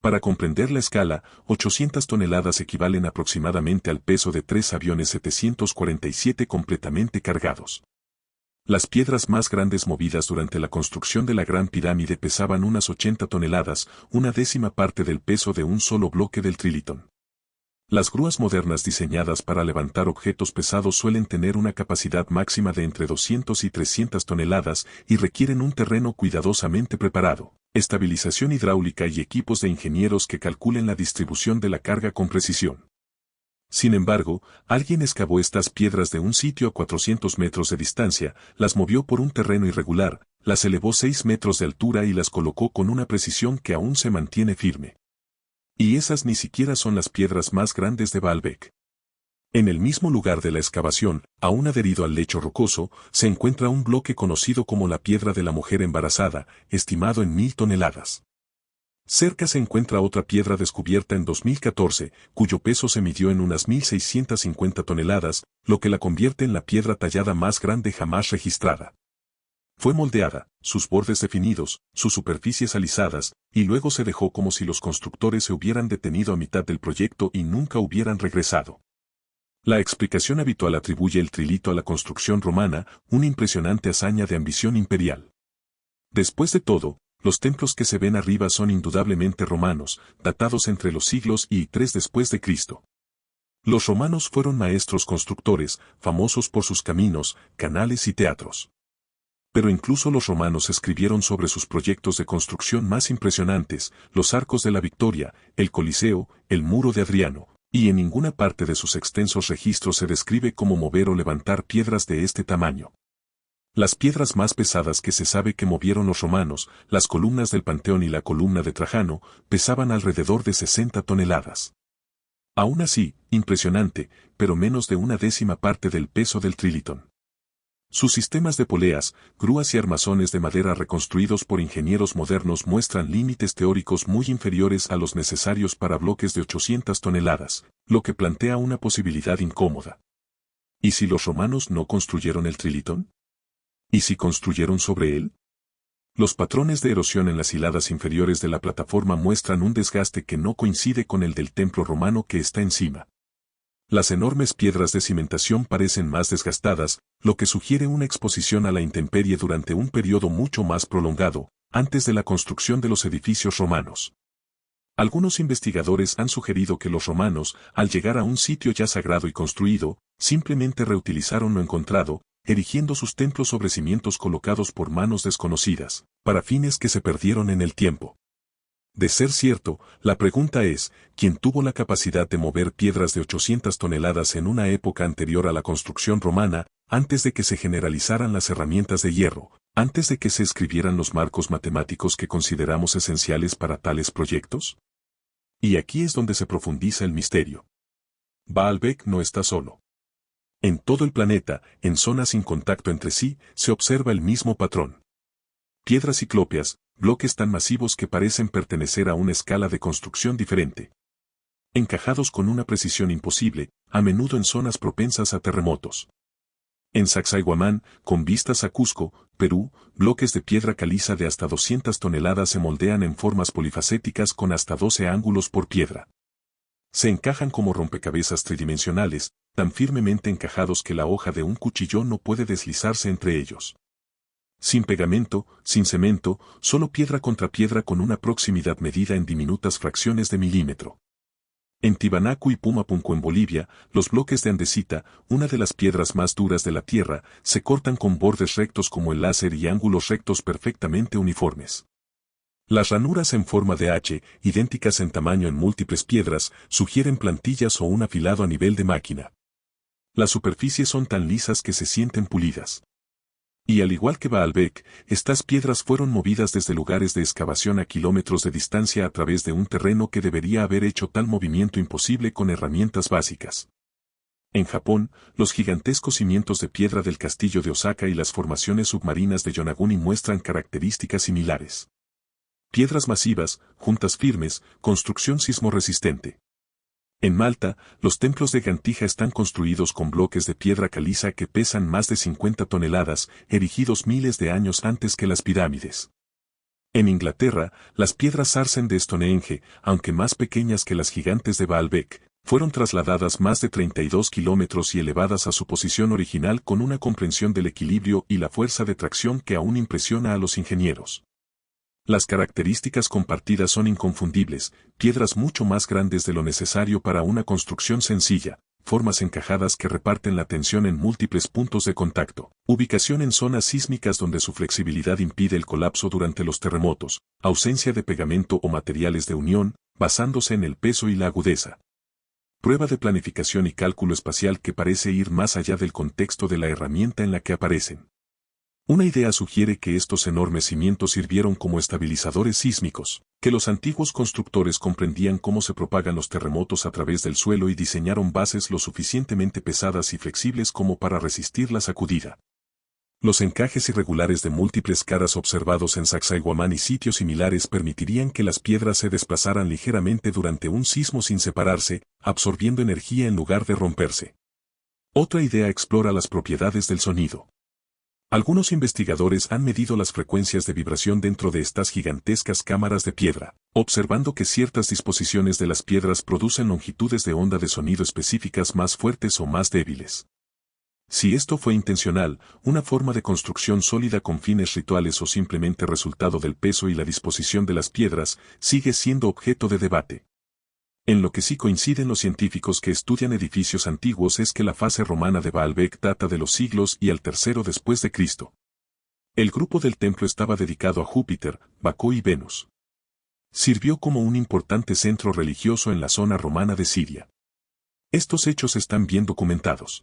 [SPEAKER 1] Para comprender la escala, 800 toneladas equivalen aproximadamente al peso de 3 aviones 747 completamente cargados. Las piedras más grandes movidas durante la construcción de la Gran Pirámide pesaban unas 80 toneladas, una décima parte del peso de un solo bloque del trilitón. Las grúas modernas diseñadas para levantar objetos pesados suelen tener una capacidad máxima de entre 200 y 300 toneladas y requieren un terreno cuidadosamente preparado, estabilización hidráulica y equipos de ingenieros que calculen la distribución de la carga con precisión. Sin embargo, alguien excavó estas piedras de un sitio a 400 metros de distancia, las movió por un terreno irregular, las elevó 6 metros de altura y las colocó con una precisión que aún se mantiene firme. Y esas ni siquiera son las piedras más grandes de Baalbek. En el mismo lugar de la excavación, aún adherido al lecho rocoso, se encuentra un bloque conocido como la piedra de la mujer embarazada, estimado en 1000 toneladas. Cerca se encuentra otra piedra descubierta en 2014, cuyo peso se midió en unas 1650 toneladas, lo que la convierte en la piedra tallada más grande jamás registrada. Fue moldeada, sus bordes definidos, sus superficies alisadas, y luego se dejó como si los constructores se hubieran detenido a mitad del proyecto y nunca hubieran regresado. La explicación habitual atribuye el trilito a la construcción romana, una impresionante hazaña de ambición imperial. Después de todo, los templos que se ven arriba son indudablemente romanos, datados entre los siglos I y III después de Cristo. Los romanos fueron maestros constructores, famosos por sus caminos, canales y teatros. Pero incluso los romanos escribieron sobre sus proyectos de construcción más impresionantes, los arcos de la Victoria, el Coliseo, el Muro de Adriano, y en ninguna parte de sus extensos registros se describe cómo mover o levantar piedras de este tamaño. Las piedras más pesadas que se sabe que movieron los romanos, las columnas del Panteón y la columna de Trajano, pesaban alrededor de 60 toneladas. Aún así, impresionante, pero menos de una décima parte del peso del trilitón. Sus sistemas de poleas, grúas y armazones de madera reconstruidos por ingenieros modernos muestran límites teóricos muy inferiores a los necesarios para bloques de 800 toneladas, lo que plantea una posibilidad incómoda. ¿Y si los romanos no construyeron el trilitón? ¿Y si construyeron sobre él? Los patrones de erosión en las hiladas inferiores de la plataforma muestran un desgaste que no coincide con el del templo romano que está encima. Las enormes piedras de cimentación parecen más desgastadas, lo que sugiere una exposición a la intemperie durante un periodo mucho más prolongado, antes de la construcción de los edificios romanos. Algunos investigadores han sugerido que los romanos, al llegar a un sitio ya sagrado y construido, simplemente reutilizaron lo encontrado, erigiendo sus templos sobre cimientos colocados por manos desconocidas, para fines que se perdieron en el tiempo. De ser cierto, la pregunta es, ¿quién tuvo la capacidad de mover piedras de 800 toneladas en una época anterior a la construcción romana, antes de que se generalizaran las herramientas de hierro, antes de que se escribieran los marcos matemáticos que consideramos esenciales para tales proyectos? Y aquí es donde se profundiza el misterio. Baalbek no está solo. En todo el planeta, en zonas sin contacto entre sí, se observa el mismo patrón. Piedras ciclópeas, bloques tan masivos que parecen pertenecer a una escala de construcción diferente. Encajados con una precisión imposible, a menudo en zonas propensas a terremotos. En Sacsayhuamán, con vistas a Cusco, Perú, bloques de piedra caliza de hasta 200 toneladas se moldean en formas polifacéticas con hasta 12 ángulos por piedra. Se encajan como rompecabezas tridimensionales, tan firmemente encajados que la hoja de un cuchillo no puede deslizarse entre ellos. Sin pegamento, sin cemento, solo piedra contra piedra con una proximidad medida en diminutas fracciones de milímetro. En Tibanaco y Pumapunco en Bolivia, los bloques de andesita, una de las piedras más duras de la Tierra, se cortan con bordes rectos como el láser y ángulos rectos perfectamente uniformes. Las ranuras en forma de H, idénticas en tamaño en múltiples piedras, sugieren plantillas o un afilado a nivel de máquina. Las superficies son tan lisas que se sienten pulidas. Y al igual que Baalbek, estas piedras fueron movidas desde lugares de excavación a kilómetros de distancia a través de un terreno que debería haber hecho tal movimiento imposible con herramientas básicas. En Japón, los gigantescos cimientos de piedra del castillo de Osaka y las formaciones submarinas de Yonaguni muestran características similares. Piedras masivas, juntas firmes, construcción sismorresistente. En Malta, los templos de Gantija están construidos con bloques de piedra caliza que pesan más de 50 toneladas, erigidos miles de años antes que las pirámides. En Inglaterra, las piedras Sarsen de Stonehenge, aunque más pequeñas que las gigantes de Baalbek, fueron trasladadas más de 32 kilómetros y elevadas a su posición original con una comprensión del equilibrio y la fuerza de tracción que aún impresiona a los ingenieros. Las características compartidas son inconfundibles, piedras mucho más grandes de lo necesario para una construcción sencilla, formas encajadas que reparten la tensión en múltiples puntos de contacto, ubicación en zonas sísmicas donde su flexibilidad impide el colapso durante los terremotos, ausencia de pegamento o materiales de unión, basándose en el peso y la agudeza. Prueba de planificación y cálculo espacial que parece ir más allá del contexto de la herramienta en la que aparecen. Una idea sugiere que estos enormes cimientos sirvieron como estabilizadores sísmicos, que los antiguos constructores comprendían cómo se propagan los terremotos a través del suelo y diseñaron bases lo suficientemente pesadas y flexibles como para resistir la sacudida. Los encajes irregulares de múltiples caras observados en Sacsayhuamán y sitios similares permitirían que las piedras se desplazaran ligeramente durante un sismo sin separarse, absorbiendo energía en lugar de romperse. Otra idea explora las propiedades del sonido. Algunos investigadores han medido las frecuencias de vibración dentro de estas gigantescas cámaras de piedra, observando que ciertas disposiciones de las piedras producen longitudes de onda de sonido específicas más fuertes o más débiles. Si esto fue intencional, una forma de construcción sólida con fines rituales o simplemente resultado del peso y la disposición de las piedras, sigue siendo objeto de debate. En lo que sí coinciden los científicos que estudian edificios antiguos es que la fase romana de Baalbek data de los siglos y al tercero después de Cristo. El grupo del templo estaba dedicado a Júpiter, Baco y Venus. Sirvió como un importante centro religioso en la zona romana de Siria. Estos hechos están bien documentados.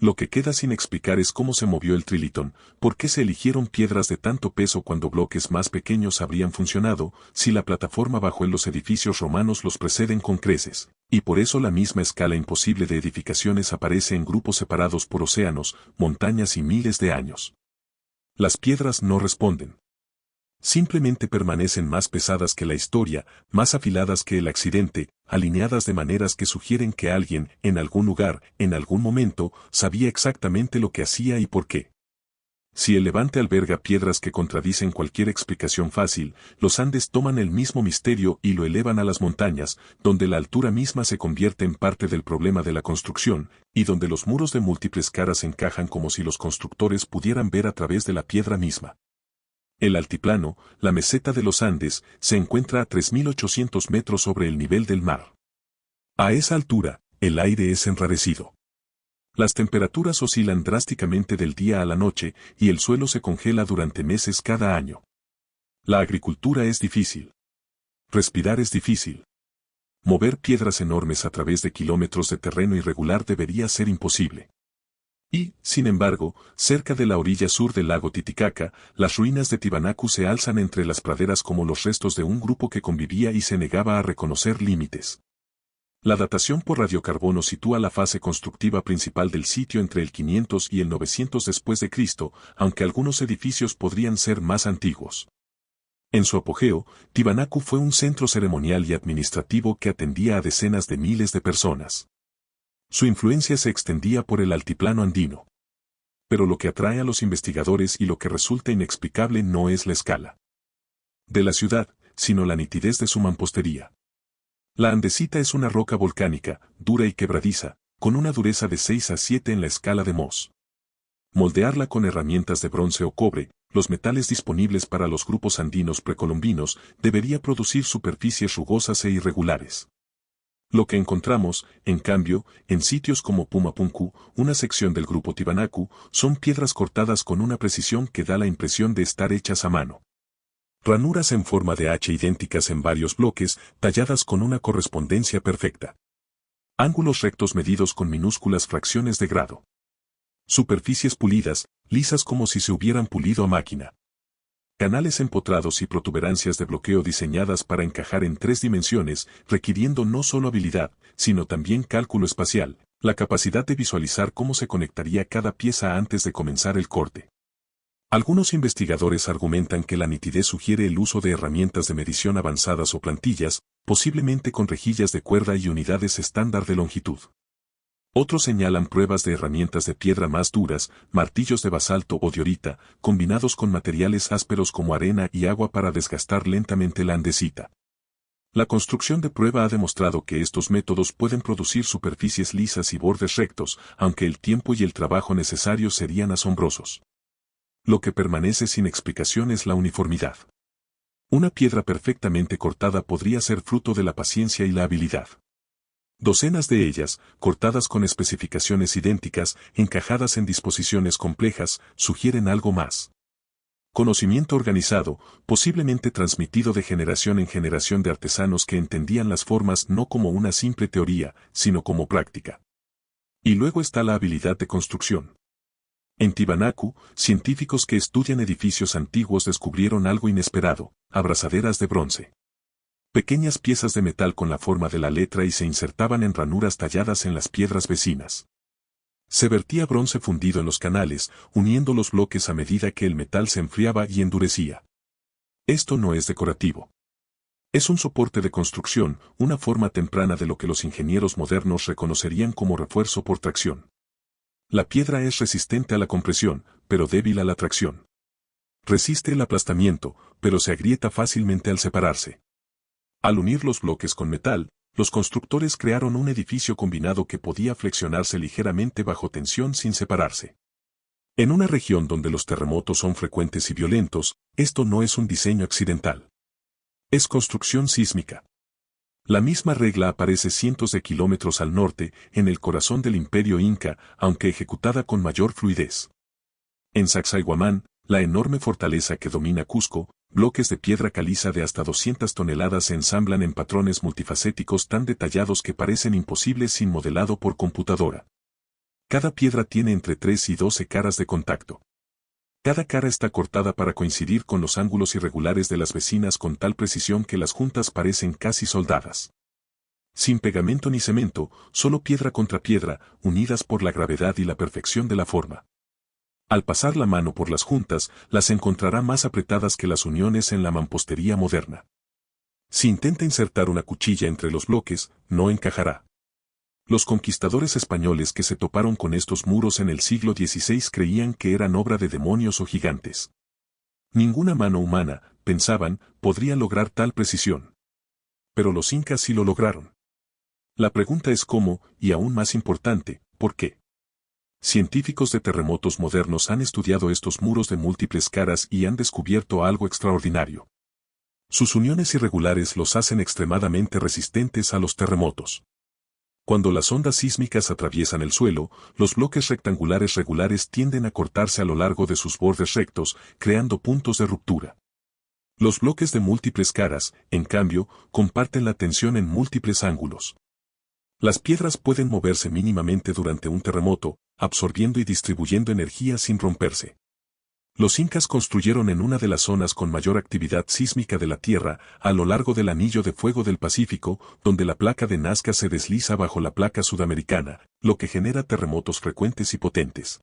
[SPEAKER 1] Lo que queda sin explicar es cómo se movió el trilitón, por qué se eligieron piedras de tanto peso cuando bloques más pequeños habrían funcionado, si la plataforma bajo en los edificios romanos los preceden con creces, y por eso la misma escala imposible de edificaciones aparece en grupos separados por océanos, montañas y miles de años. Las piedras no responden. Simplemente permanecen más pesadas que la historia, más afiladas que el accidente, alineadas de maneras que sugieren que alguien, en algún lugar, en algún momento, sabía exactamente lo que hacía y por qué. Si el Levante alberga piedras que contradicen cualquier explicación fácil, los Andes toman el mismo misterio y lo elevan a las montañas, donde la altura misma se convierte en parte del problema de la construcción, y donde los muros de múltiples caras encajan como si los constructores pudieran ver a través de la piedra misma. El altiplano, la meseta de los Andes, se encuentra a 3.800 metros sobre el nivel del mar. A esa altura, el aire es enrarecido. Las temperaturas oscilan drásticamente del día a la noche y el suelo se congela durante meses cada año. La agricultura es difícil. Respirar es difícil. Mover piedras enormes a través de kilómetros de terreno irregular debería ser imposible. Y, sin embargo, cerca de la orilla sur del lago Titicaca, las ruinas de Tiwanaku se alzan entre las praderas como los restos de un grupo que convivía y se negaba a reconocer límites. La datación por radiocarbono sitúa la fase constructiva principal del sitio entre el 500 y el 900 después de Cristo, aunque algunos edificios podrían ser más antiguos. En su apogeo, Tiwanaku fue un centro ceremonial y administrativo que atendía a decenas de miles de personas. Su influencia se extendía por el altiplano andino. Pero lo que atrae a los investigadores y lo que resulta inexplicable no es la escala de la ciudad, sino la nitidez de su mampostería. La andesita es una roca volcánica, dura y quebradiza, con una dureza de 6 a 7 en la escala de Mohs. Moldearla con herramientas de bronce o cobre, los metales disponibles para los grupos andinos precolombinos, debería producir superficies rugosas e irregulares. Lo que encontramos, en cambio, en sitios como Pumapunku, una sección del grupo Tiwanaku, son piedras cortadas con una precisión que da la impresión de estar hechas a mano. Ranuras en forma de H idénticas en varios bloques, talladas con una correspondencia perfecta. Ángulos rectos medidos con minúsculas fracciones de grado. Superficies pulidas, lisas como si se hubieran pulido a máquina. Canales empotrados y protuberancias de bloqueo diseñadas para encajar en 3 dimensiones, requiriendo no solo habilidad, sino también cálculo espacial, la capacidad de visualizar cómo se conectaría cada pieza antes de comenzar el corte. Algunos investigadores argumentan que la nitidez sugiere el uso de herramientas de medición avanzadas o plantillas, posiblemente con rejillas de cuerda y unidades estándar de longitud. Otros señalan pruebas de herramientas de piedra más duras, martillos de basalto o diorita, combinados con materiales ásperos como arena y agua para desgastar lentamente la andesita. La construcción de prueba ha demostrado que estos métodos pueden producir superficies lisas y bordes rectos, aunque el tiempo y el trabajo necesarios serían asombrosos. Lo que permanece sin explicación es la uniformidad. Una piedra perfectamente cortada podría ser fruto de la paciencia y la habilidad. Docenas de ellas, cortadas con especificaciones idénticas, encajadas en disposiciones complejas, sugieren algo más. Conocimiento organizado, posiblemente transmitido de generación en generación de artesanos que entendían las formas no como una simple teoría, sino como práctica. Y luego está la habilidad de construcción. En Tiwanaku, científicos que estudian edificios antiguos descubrieron algo inesperado, abrazaderas de bronce. Pequeñas piezas de metal con la forma de la letra y se insertaban en ranuras talladas en las piedras vecinas. Se vertía bronce fundido en los canales, uniendo los bloques a medida que el metal se enfriaba y endurecía. Esto no es decorativo. Es un soporte de construcción, una forma temprana de lo que los ingenieros modernos reconocerían como refuerzo por tracción. La piedra es resistente a la compresión, pero débil a la tracción. Resiste el aplastamiento, pero se agrieta fácilmente al separarse. Al unir los bloques con metal, los constructores crearon un edificio combinado que podía flexionarse ligeramente bajo tensión sin separarse. En una región donde los terremotos son frecuentes y violentos, esto no es un diseño accidental. Es construcción sísmica. La misma regla aparece cientos de kilómetros al norte, en el corazón del imperio inca, aunque ejecutada con mayor fluidez. En Sacsayhuamán, la enorme fortaleza que domina Cusco, bloques de piedra caliza de hasta 200 toneladas se ensamblan en patrones multifacéticos tan detallados que parecen imposibles sin modelado por computadora. Cada piedra tiene entre 3 y 12 caras de contacto. Cada cara está cortada para coincidir con los ángulos irregulares de las vecinas con tal precisión que las juntas parecen casi soldadas. Sin pegamento ni cemento, solo piedra contra piedra, unidas por la gravedad y la perfección de la forma. Al pasar la mano por las juntas, las encontrará más apretadas que las uniones en la mampostería moderna. Si intenta insertar una cuchilla entre los bloques, no encajará. Los conquistadores españoles que se toparon con estos muros en el siglo XVI creían que eran obra de demonios o gigantes. Ninguna mano humana, pensaban, podría lograr tal precisión. Pero los incas sí lo lograron. La pregunta es cómo, y aún más importante, ¿por qué? Científicos de terremotos modernos han estudiado estos muros de múltiples caras y han descubierto algo extraordinario. Sus uniones irregulares los hacen extremadamente resistentes a los terremotos. Cuando las ondas sísmicas atraviesan el suelo, los bloques rectangulares regulares tienden a cortarse a lo largo de sus bordes rectos, creando puntos de ruptura. Los bloques de múltiples caras, en cambio, comparten la tensión en múltiples ángulos. Las piedras pueden moverse mínimamente durante un terremoto, absorbiendo y distribuyendo energía sin romperse. Los incas construyeron en una de las zonas con mayor actividad sísmica de la Tierra, a lo largo del anillo de fuego del Pacífico, donde la placa de Nazca se desliza bajo la placa sudamericana, lo que genera terremotos frecuentes y potentes.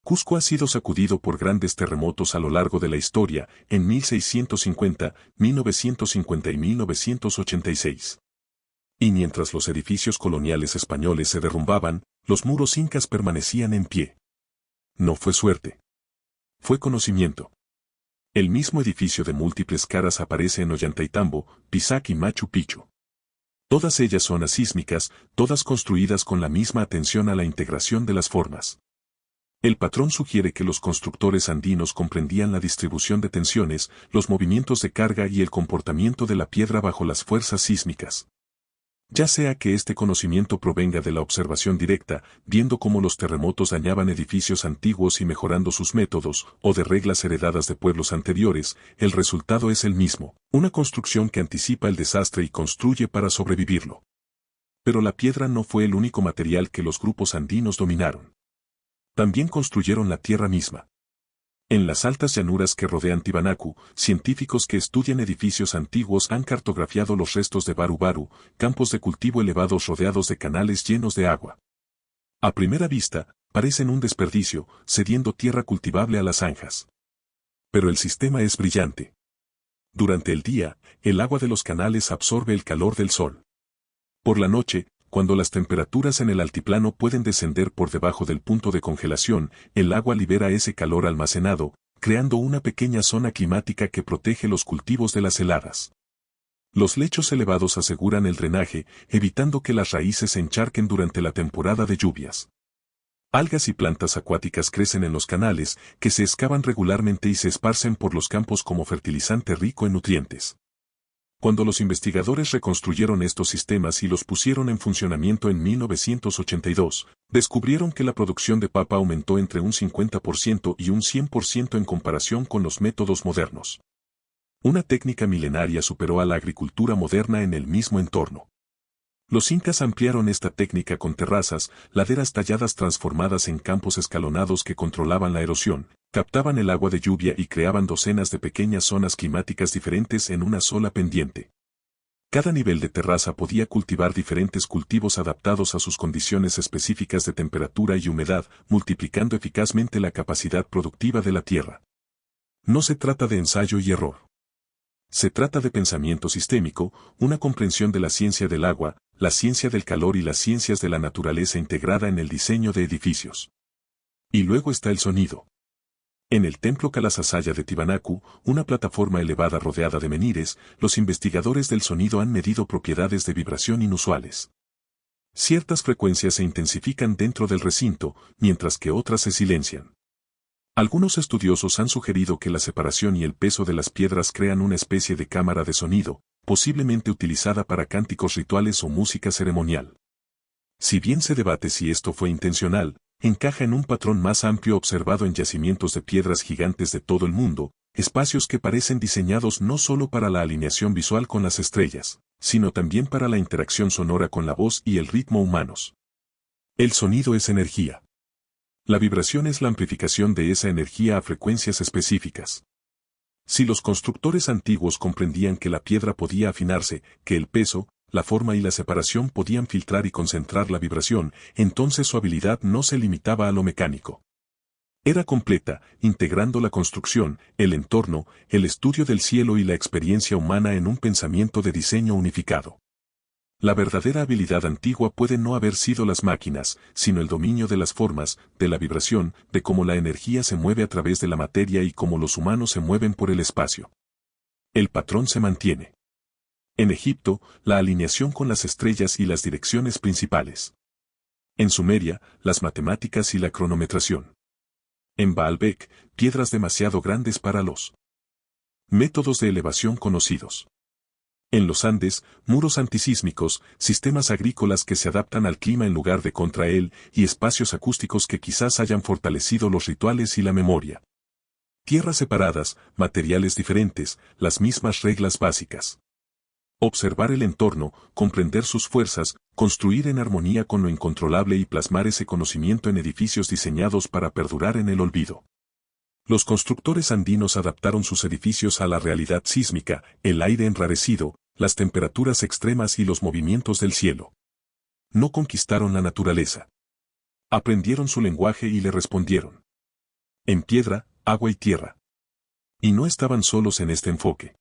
[SPEAKER 1] Cusco ha sido sacudido por grandes terremotos a lo largo de la historia, en 1650, 1950 y 1986. Y mientras los edificios coloniales españoles se derrumbaban, los muros incas permanecían en pie. No fue suerte. Fue conocimiento. El mismo edificio de múltiples caras aparece en Ollantaytambo, Pisac y Machu Picchu. Todas ellas son asísmicas, todas construidas con la misma atención a la integración de las formas. El patrón sugiere que los constructores andinos comprendían la distribución de tensiones, los movimientos de carga y el comportamiento de la piedra bajo las fuerzas sísmicas. Ya sea que este conocimiento provenga de la observación directa, viendo cómo los terremotos dañaban edificios antiguos y mejorando sus métodos, o de reglas heredadas de pueblos anteriores, el resultado es el mismo, una construcción que anticipa el desastre y construye para sobrevivirlo. Pero la piedra no fue el único material que los grupos andinos dominaron. También construyeron la tierra misma. En las altas llanuras que rodean Tiwanaku, científicos que estudian edificios antiguos han cartografiado los restos de Baru Baru, campos de cultivo elevados rodeados de canales llenos de agua. A primera vista, parecen un desperdicio, cediendo tierra cultivable a las zanjas. Pero el sistema es brillante. Durante el día, el agua de los canales absorbe el calor del sol. Por la noche, cuando las temperaturas en el altiplano pueden descender por debajo del punto de congelación, el agua libera ese calor almacenado, creando una pequeña zona climática que protege los cultivos de las heladas. Los lechos elevados aseguran el drenaje, evitando que las raíces se encharquen durante la temporada de lluvias. Algas y plantas acuáticas crecen en los canales, que se excavan regularmente y se esparcen por los campos como fertilizante rico en nutrientes. Cuando los investigadores reconstruyeron estos sistemas y los pusieron en funcionamiento en 1982, descubrieron que la producción de papa aumentó entre un 50% y un 100% en comparación con los métodos modernos. Una técnica milenaria superó a la agricultura moderna en el mismo entorno. Los incas ampliaron esta técnica con terrazas, laderas talladas transformadas en campos escalonados que controlaban la erosión, captaban el agua de lluvia y creaban docenas de pequeñas zonas climáticas diferentes en una sola pendiente. Cada nivel de terraza podía cultivar diferentes cultivos adaptados a sus condiciones específicas de temperatura y humedad, multiplicando eficazmente la capacidad productiva de la tierra. No se trata de ensayo y error. Se trata de pensamiento sistémico, una comprensión de la ciencia del agua, la ciencia del calor y las ciencias de la naturaleza integrada en el diseño de edificios. Y luego está el sonido. En el templo Kalasasaya de Tiwanaku, una plataforma elevada rodeada de menhires, los investigadores del sonido han medido propiedades de vibración inusuales. Ciertas frecuencias se intensifican dentro del recinto, mientras que otras se silencian. Algunos estudiosos han sugerido que la separación y el peso de las piedras crean una especie de cámara de sonido, posiblemente utilizada para cánticos rituales o música ceremonial. Si bien se debate si esto fue intencional, encaja en un patrón más amplio observado en yacimientos de piedras gigantes de todo el mundo, espacios que parecen diseñados no solo para la alineación visual con las estrellas, sino también para la interacción sonora con la voz y el ritmo humanos. El sonido es energía. La vibración es la amplificación de esa energía a frecuencias específicas. Si los constructores antiguos comprendían que la piedra podía afinarse, que el peso, la forma y la separación podían filtrar y concentrar la vibración, entonces su habilidad no se limitaba a lo mecánico. Era completa, integrando la construcción, el entorno, el estudio del cielo y la experiencia humana en un pensamiento de diseño unificado. La verdadera habilidad antigua puede no haber sido las máquinas, sino el dominio de las formas, de la vibración, de cómo la energía se mueve a través de la materia y cómo los humanos se mueven por el espacio. El patrón se mantiene. En Egipto, la alineación con las estrellas y las direcciones principales. En Sumeria, las matemáticas y la cronometración. En Baalbek, piedras demasiado grandes para los métodos de elevación conocidos. En los Andes, muros antisísmicos, sistemas agrícolas que se adaptan al clima en lugar de contra él, y espacios acústicos que quizás hayan fortalecido los rituales y la memoria. Tierras separadas, materiales diferentes, las mismas reglas básicas. Observar el entorno, comprender sus fuerzas, construir en armonía con lo incontrolable y plasmar ese conocimiento en edificios diseñados para perdurar en el olvido. Los constructores andinos adaptaron sus edificios a la realidad sísmica, el aire enrarecido, las temperaturas extremas y los movimientos del cielo. No conquistaron la naturaleza. Aprendieron su lenguaje y le respondieron. En piedra, agua y tierra. Y no estaban solos en este enfoque.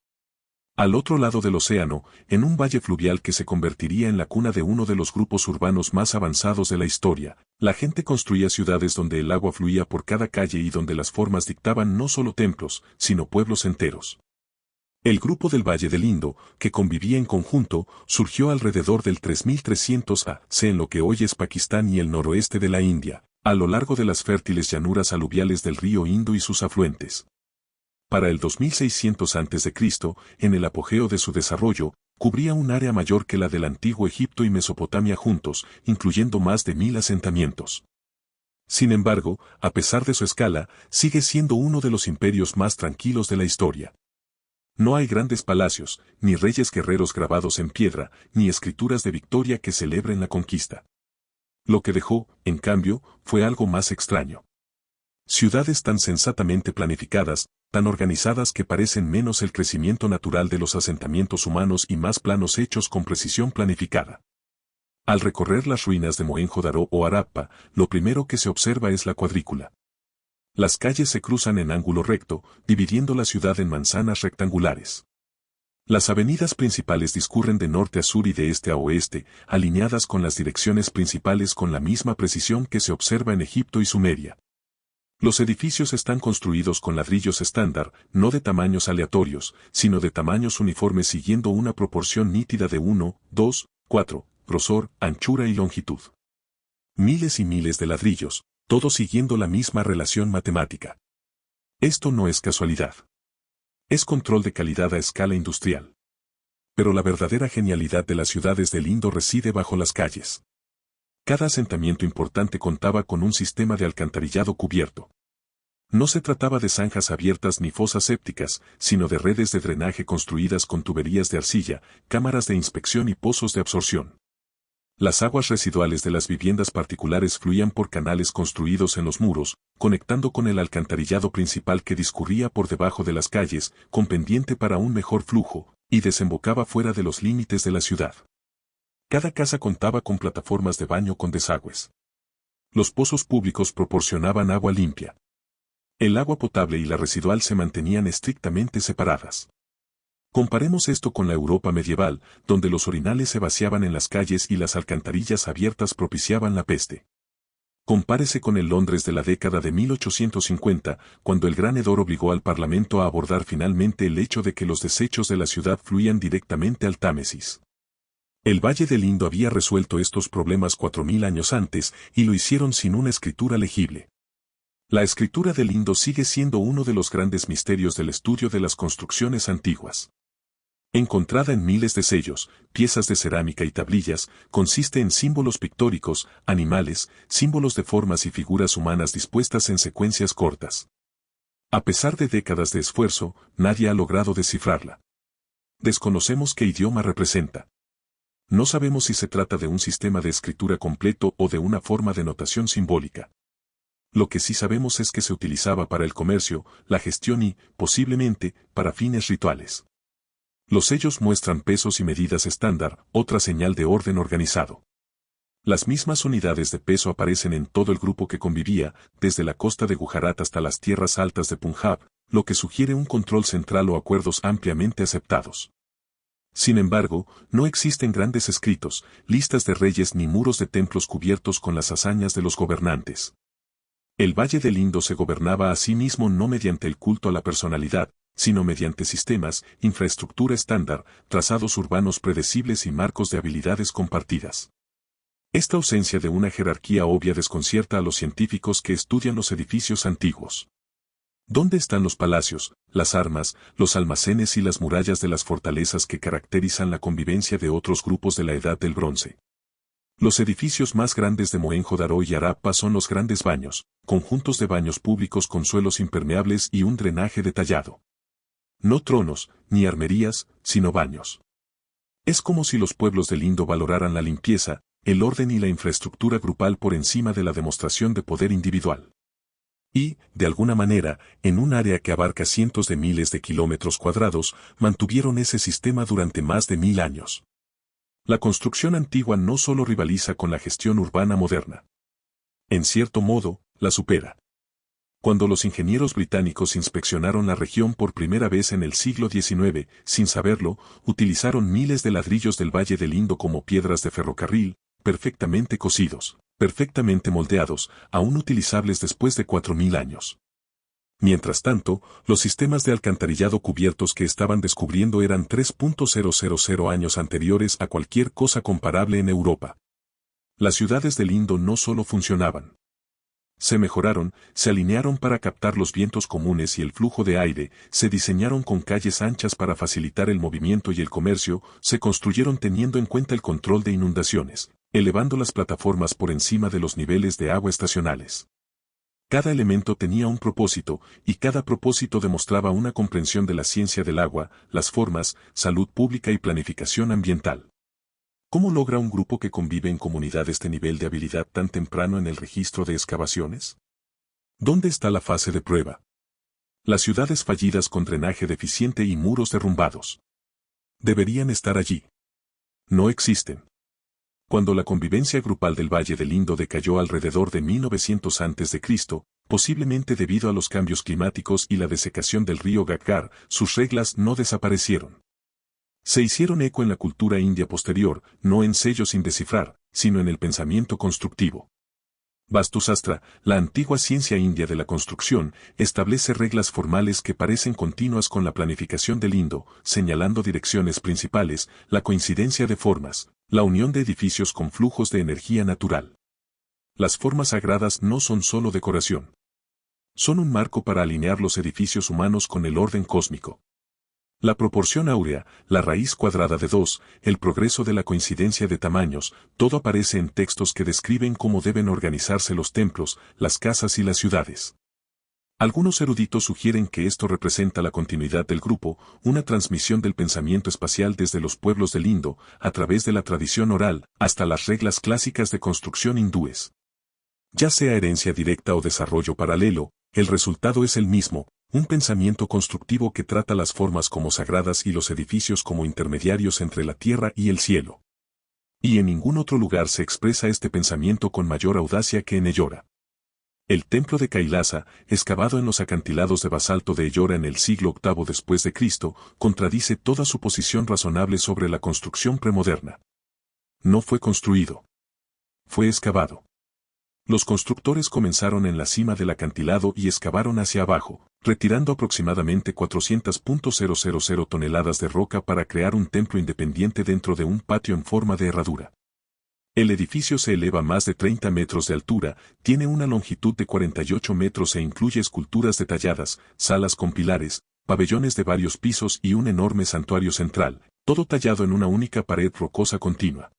[SPEAKER 1] Al otro lado del océano, en un valle fluvial que se convertiría en la cuna de uno de los grupos urbanos más avanzados de la historia, la gente construía ciudades donde el agua fluía por cada calle y donde las formas dictaban no solo templos, sino pueblos enteros. El grupo del Valle del Indo, que convivía en conjunto, surgió alrededor del 3300 AC en lo que hoy es Pakistán y el noroeste de la India, a lo largo de las fértiles llanuras aluviales del río Indo y sus afluentes. Para el 2600 a.C., en el apogeo de su desarrollo, cubría un área mayor que la del antiguo Egipto y Mesopotamia juntos, incluyendo más de 1000 asentamientos. Sin embargo, a pesar de su escala, sigue siendo uno de los imperios más tranquilos de la historia. No hay grandes palacios, ni reyes guerreros grabados en piedra, ni escrituras de victoria que celebren la conquista. Lo que dejó, en cambio, fue algo más extraño. Ciudades tan sensatamente planificadas, tan organizadas que parecen menos el crecimiento natural de los asentamientos humanos y más planos hechos con precisión planificada. Al recorrer las ruinas de Mohenjo-Daro o Harappa, lo primero que se observa es la cuadrícula. Las calles se cruzan en ángulo recto, dividiendo la ciudad en manzanas rectangulares. Las avenidas principales discurren de norte a sur y de este a oeste, alineadas con las direcciones principales con la misma precisión que se observa en Egipto y Sumeria. Los edificios están construidos con ladrillos estándar, no de tamaños aleatorios, sino de tamaños uniformes siguiendo una proporción nítida de 1, 2, 4, grosor, anchura y longitud. Miles y miles de ladrillos, todos siguiendo la misma relación matemática. Esto no es casualidad. Es control de calidad a escala industrial. Pero la verdadera genialidad de las ciudades del Indo reside bajo las calles. Cada asentamiento importante contaba con un sistema de alcantarillado cubierto. No se trataba de zanjas abiertas ni fosas sépticas, sino de redes de drenaje construidas con tuberías de arcilla, cámaras de inspección y pozos de absorción. Las aguas residuales de las viviendas particulares fluían por canales construidos en los muros, conectando con el alcantarillado principal que discurría por debajo de las calles, con pendiente para un mejor flujo, y desembocaba fuera de los límites de la ciudad. Cada casa contaba con plataformas de baño con desagües. Los pozos públicos proporcionaban agua limpia. El agua potable y la residual se mantenían estrictamente separadas. Comparemos esto con la Europa medieval, donde los orinales se vaciaban en las calles y las alcantarillas abiertas propiciaban la peste. Compárese con el Londres de la década de 1850, cuando el Gran Hedor obligó al Parlamento a abordar finalmente el hecho de que los desechos de la ciudad fluían directamente al Támesis. El Valle del Indo había resuelto estos problemas 4000 años antes, y lo hicieron sin una escritura legible. La escritura del Indo sigue siendo uno de los grandes misterios del estudio de las construcciones antiguas. Encontrada en miles de sellos, piezas de cerámica y tablillas, consiste en símbolos pictóricos, animales, símbolos de formas y figuras humanas dispuestas en secuencias cortas. A pesar de décadas de esfuerzo, nadie ha logrado descifrarla. Desconocemos qué idioma representa. No sabemos si se trata de un sistema de escritura completo o de una forma de notación simbólica. Lo que sí sabemos es que se utilizaba para el comercio, la gestión y, posiblemente, para fines rituales. Los sellos muestran pesos y medidas estándar, otra señal de orden organizado. Las mismas unidades de peso aparecen en todo el grupo que convivía, desde la costa de Gujarat hasta las tierras altas de Punjab, lo que sugiere un control central o acuerdos ampliamente aceptados. Sin embargo, no existen grandes escritos, listas de reyes ni muros de templos cubiertos con las hazañas de los gobernantes. El Valle del Indo se gobernaba a sí mismo no mediante el culto a la personalidad, sino mediante sistemas, infraestructura estándar, trazados urbanos predecibles y marcos de habilidades compartidas. Esta ausencia de una jerarquía obvia desconcierta a los científicos que estudian los edificios antiguos. ¿Dónde están los palacios, las armas, los almacenes y las murallas de las fortalezas que caracterizan la convivencia de otros grupos de la Edad del Bronce? Los edificios más grandes de Mohenjo-Daro y Harappa son los grandes baños, conjuntos de baños públicos con suelos impermeables y un drenaje detallado. No tronos, ni armerías, sino baños. Es como si los pueblos del Indo valoraran la limpieza, el orden y la infraestructura grupal por encima de la demostración de poder individual. Y, de alguna manera, en un área que abarca cientos de miles de kilómetros cuadrados, mantuvieron ese sistema durante más de 1000 años. La construcción antigua no solo rivaliza con la gestión urbana moderna. En cierto modo, la supera. Cuando los ingenieros británicos inspeccionaron la región por primera vez en el siglo XIX, sin saberlo, utilizaron miles de ladrillos del Valle del Indo como piedras de ferrocarril, perfectamente cocidos, perfectamente moldeados, aún utilizables después de 4000 años. Mientras tanto, los sistemas de alcantarillado cubiertos que estaban descubriendo eran 3.000 años anteriores a cualquier cosa comparable en Europa. Las ciudades del Indo no solo funcionaban. Se mejoraron, se alinearon para captar los vientos comunes y el flujo de aire, se diseñaron con calles anchas para facilitar el movimiento y el comercio, se construyeron teniendo en cuenta el control de inundaciones, elevando las plataformas por encima de los niveles de agua estacionales. Cada elemento tenía un propósito, y cada propósito demostraba una comprensión de la ciencia del agua, las formas, salud pública y planificación ambiental. ¿Cómo logra un grupo que convive en comunidad este nivel de habilidad tan temprano en el registro de excavaciones? ¿Dónde está la fase de prueba? Las ciudades fallidas con drenaje deficiente y muros derrumbados. Deberían estar allí. No existen. Cuando la convivencia grupal del Valle del Indo decayó alrededor de 1900 a.C., posiblemente debido a los cambios climáticos y la desecación del río Gaggar, sus reglas no desaparecieron. Se hicieron eco en la cultura india posterior, no en sellos sin descifrar, sino en el pensamiento constructivo. Vastusastra, la antigua ciencia india de la construcción, establece reglas formales que parecen continuas con la planificación del Indo, señalando direcciones principales, la coincidencia de formas, la unión de edificios con flujos de energía natural. Las formas sagradas no son solo decoración. Son un marco para alinear los edificios humanos con el orden cósmico. La proporción áurea, la raíz cuadrada de 2, el progreso de la coincidencia de tamaños, todo aparece en textos que describen cómo deben organizarse los templos, las casas y las ciudades. Algunos eruditos sugieren que esto representa la continuidad del grupo, una transmisión del pensamiento espacial desde los pueblos del Indo, a través de la tradición oral, hasta las reglas clásicas de construcción hindúes. Ya sea herencia directa o desarrollo paralelo, el resultado es el mismo, un pensamiento constructivo que trata las formas como sagradas y los edificios como intermediarios entre la tierra y el cielo. Y en ningún otro lugar se expresa este pensamiento con mayor audacia que en Ellora. El templo de Kailasa, excavado en los acantilados de basalto de Ellora en el siglo VIII después de Cristo, contradice toda suposición razonable sobre la construcción premoderna. No fue construido. Fue excavado. Los constructores comenzaron en la cima del acantilado y excavaron hacia abajo, retirando aproximadamente 400.000 toneladas de roca para crear un templo independiente dentro de un patio en forma de herradura. El edificio se eleva más de 30 metros de altura, tiene una longitud de 48 metros e incluye esculturas detalladas, salas con pilares, pabellones de varios pisos y un enorme santuario central, todo tallado en una única pared rocosa continua.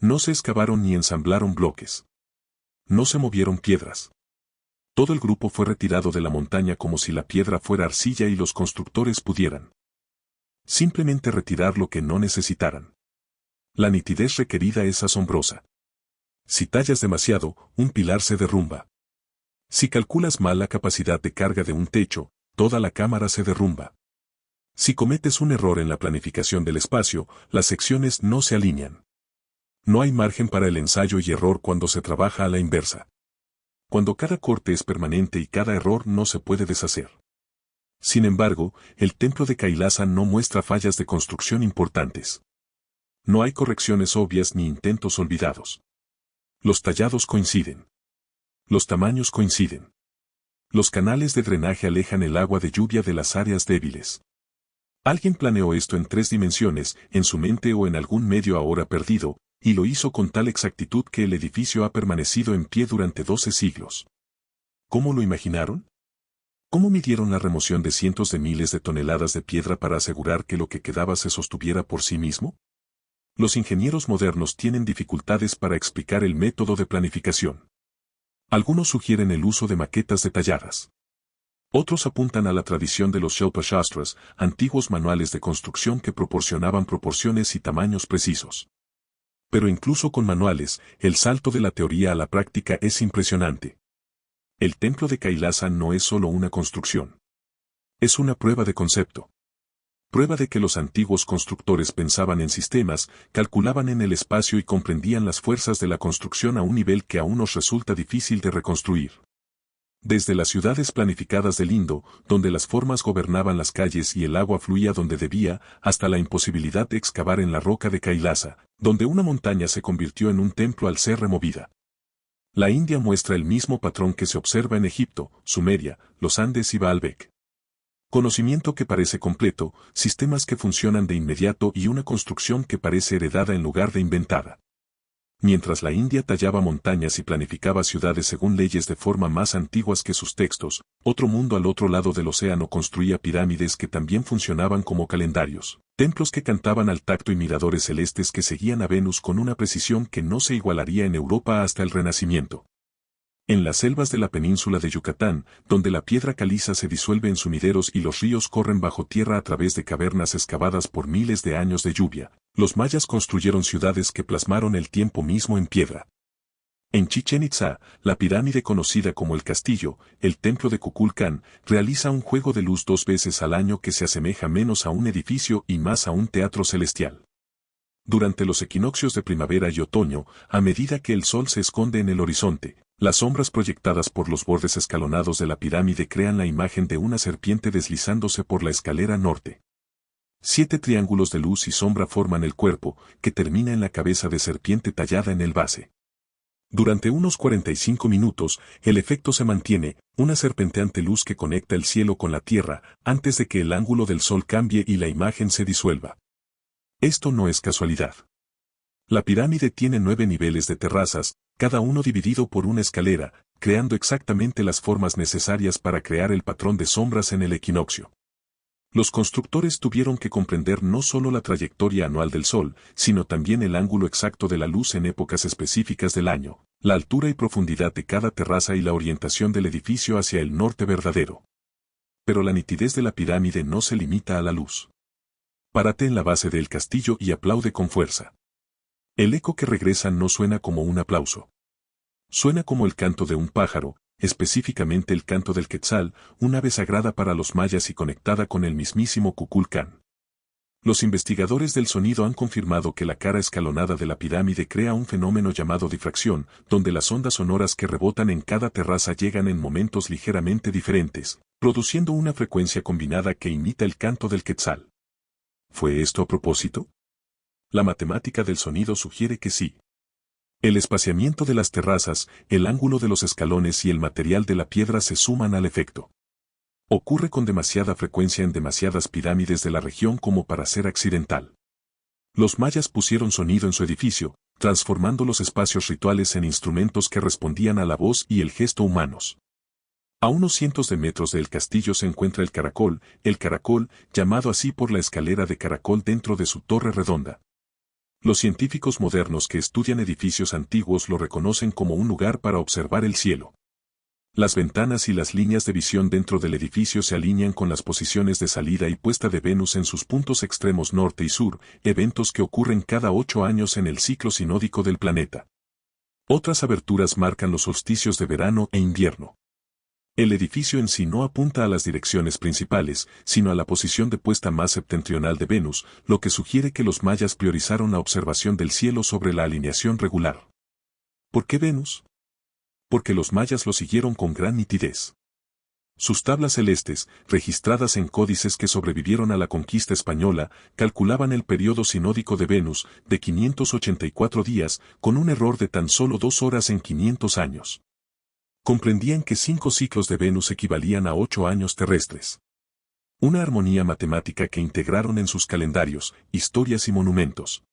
[SPEAKER 1] No se excavaron ni ensamblaron bloques. No se movieron piedras. Todo el grupo fue retirado de la montaña como si la piedra fuera arcilla y los constructores pudieran simplemente retirar lo que no necesitaran. La nitidez requerida es asombrosa. Si tallas demasiado, un pilar se derrumba. Si calculas mal la capacidad de carga de un techo, toda la cámara se derrumba. Si cometes un error en la planificación del espacio, las secciones no se alinean. No hay margen para el ensayo y error cuando se trabaja a la inversa. Cuando cada corte es permanente y cada error no se puede deshacer. Sin embargo, el templo de Kailasa no muestra fallas de construcción importantes. No hay correcciones obvias ni intentos olvidados. Los tallados coinciden. Los tamaños coinciden. Los canales de drenaje alejan el agua de lluvia de las áreas débiles. Alguien planeó esto en 3 dimensiones, en su mente o en algún medio ahora perdido, y lo hizo con tal exactitud que el edificio ha permanecido en pie durante 12 siglos. ¿Cómo lo imaginaron? ¿Cómo midieron la remoción de cientos de miles de toneladas de piedra para asegurar que lo que quedaba se sostuviera por sí mismo? Los ingenieros modernos tienen dificultades para explicar el método de planificación. Algunos sugieren el uso de maquetas detalladas. Otros apuntan a la tradición de los Shilpa Shastras, antiguos manuales de construcción que proporcionaban proporciones y tamaños precisos. Pero incluso con manuales, el salto de la teoría a la práctica es impresionante. El templo de Kailasa no es solo una construcción. Es una prueba de concepto. Prueba de que los antiguos constructores pensaban en sistemas, calculaban en el espacio y comprendían las fuerzas de la construcción a un nivel que aún nos resulta difícil de reconstruir. Desde las ciudades planificadas del Indo, donde las formas gobernaban las calles y el agua fluía donde debía, hasta la imposibilidad de excavar en la roca de Kailasa, donde una montaña se convirtió en un templo al ser removida. La India muestra el mismo patrón que se observa en Egipto, Sumeria, los Andes y Baalbek. Conocimiento que parece completo, sistemas que funcionan de inmediato y una construcción que parece heredada en lugar de inventada. Mientras la India tallaba montañas y planificaba ciudades según leyes de forma más antiguas que sus textos, otro mundo al otro lado del océano construía pirámides que también funcionaban como calendarios, templos que cantaban al tacto y miradores celestes que seguían a Venus con una precisión que no se igualaría en Europa hasta el Renacimiento. En las selvas de la península de Yucatán, donde la piedra caliza se disuelve en sumideros y los ríos corren bajo tierra a través de cavernas excavadas por miles de años de lluvia, los mayas construyeron ciudades que plasmaron el tiempo mismo en piedra. En Chichén Itzá, la pirámide conocida como el Castillo, el templo de Kukulcán, realiza un juego de luz 2 veces al año que se asemeja menos a un edificio y más a un teatro celestial. Durante los equinoccios de primavera y otoño, a medida que el sol se esconde en el horizonte, las sombras proyectadas por los bordes escalonados de la pirámide crean la imagen de una serpiente deslizándose por la escalera norte. 7 triángulos de luz y sombra forman el cuerpo, que termina en la cabeza de serpiente tallada en el base. Durante unos 45 minutos, el efecto se mantiene, una serpenteante luz que conecta el cielo con la tierra, antes de que el ángulo del sol cambie y la imagen se disuelva. Esto no es casualidad. La pirámide tiene 9 niveles de terrazas, cada uno dividido por una escalera, creando exactamente las formas necesarias para crear el patrón de sombras en el equinoccio. Los constructores tuvieron que comprender no solo la trayectoria anual del Sol, sino también el ángulo exacto de la luz en épocas específicas del año, la altura y profundidad de cada terraza y la orientación del edificio hacia el norte verdadero. Pero la nitidez de la pirámide no se limita a la luz. Párate en la base del castillo y aplaude con fuerza. El eco que regresa no suena como un aplauso. Suena como el canto de un pájaro, específicamente el canto del quetzal, un ave sagrada para los mayas y conectada con el mismísimo Kukulcán. Los investigadores del sonido han confirmado que la cara escalonada de la pirámide crea un fenómeno llamado difracción, donde las ondas sonoras que rebotan en cada terraza llegan en momentos ligeramente diferentes, produciendo una frecuencia combinada que imita el canto del quetzal. ¿Fue esto a propósito? La matemática del sonido sugiere que sí. El espaciamiento de las terrazas, el ángulo de los escalones y el material de la piedra se suman al efecto. Ocurre con demasiada frecuencia en demasiadas pirámides de la región como para ser accidental. Los mayas pusieron sonido en su edificio, transformando los espacios rituales en instrumentos que respondían a la voz y el gesto humanos. A unos cientos de metros del castillo se encuentra el caracol, llamado así por la escalera de caracol dentro de su torre redonda. Los científicos modernos que estudian edificios antiguos lo reconocen como un lugar para observar el cielo. Las ventanas y las líneas de visión dentro del edificio se alinean con las posiciones de salida y puesta de Venus en sus puntos extremos norte y sur, eventos que ocurren cada 8 años en el ciclo sinódico del planeta. Otras aberturas marcan los solsticios de verano e invierno. El edificio en sí no apunta a las direcciones principales, sino a la posición de puesta más septentrional de Venus, lo que sugiere que los mayas priorizaron la observación del cielo sobre la alineación regular. ¿Por qué Venus? Porque los mayas lo siguieron con gran nitidez. Sus tablas celestes, registradas en códices que sobrevivieron a la conquista española, calculaban el periodo sinódico de Venus, de 584 días, con un error de tan solo 2 horas en 500 años. Comprendían que 5 ciclos de Venus equivalían a 8 años terrestres. Una armonía matemática que integraron en sus calendarios, historias y monumentos.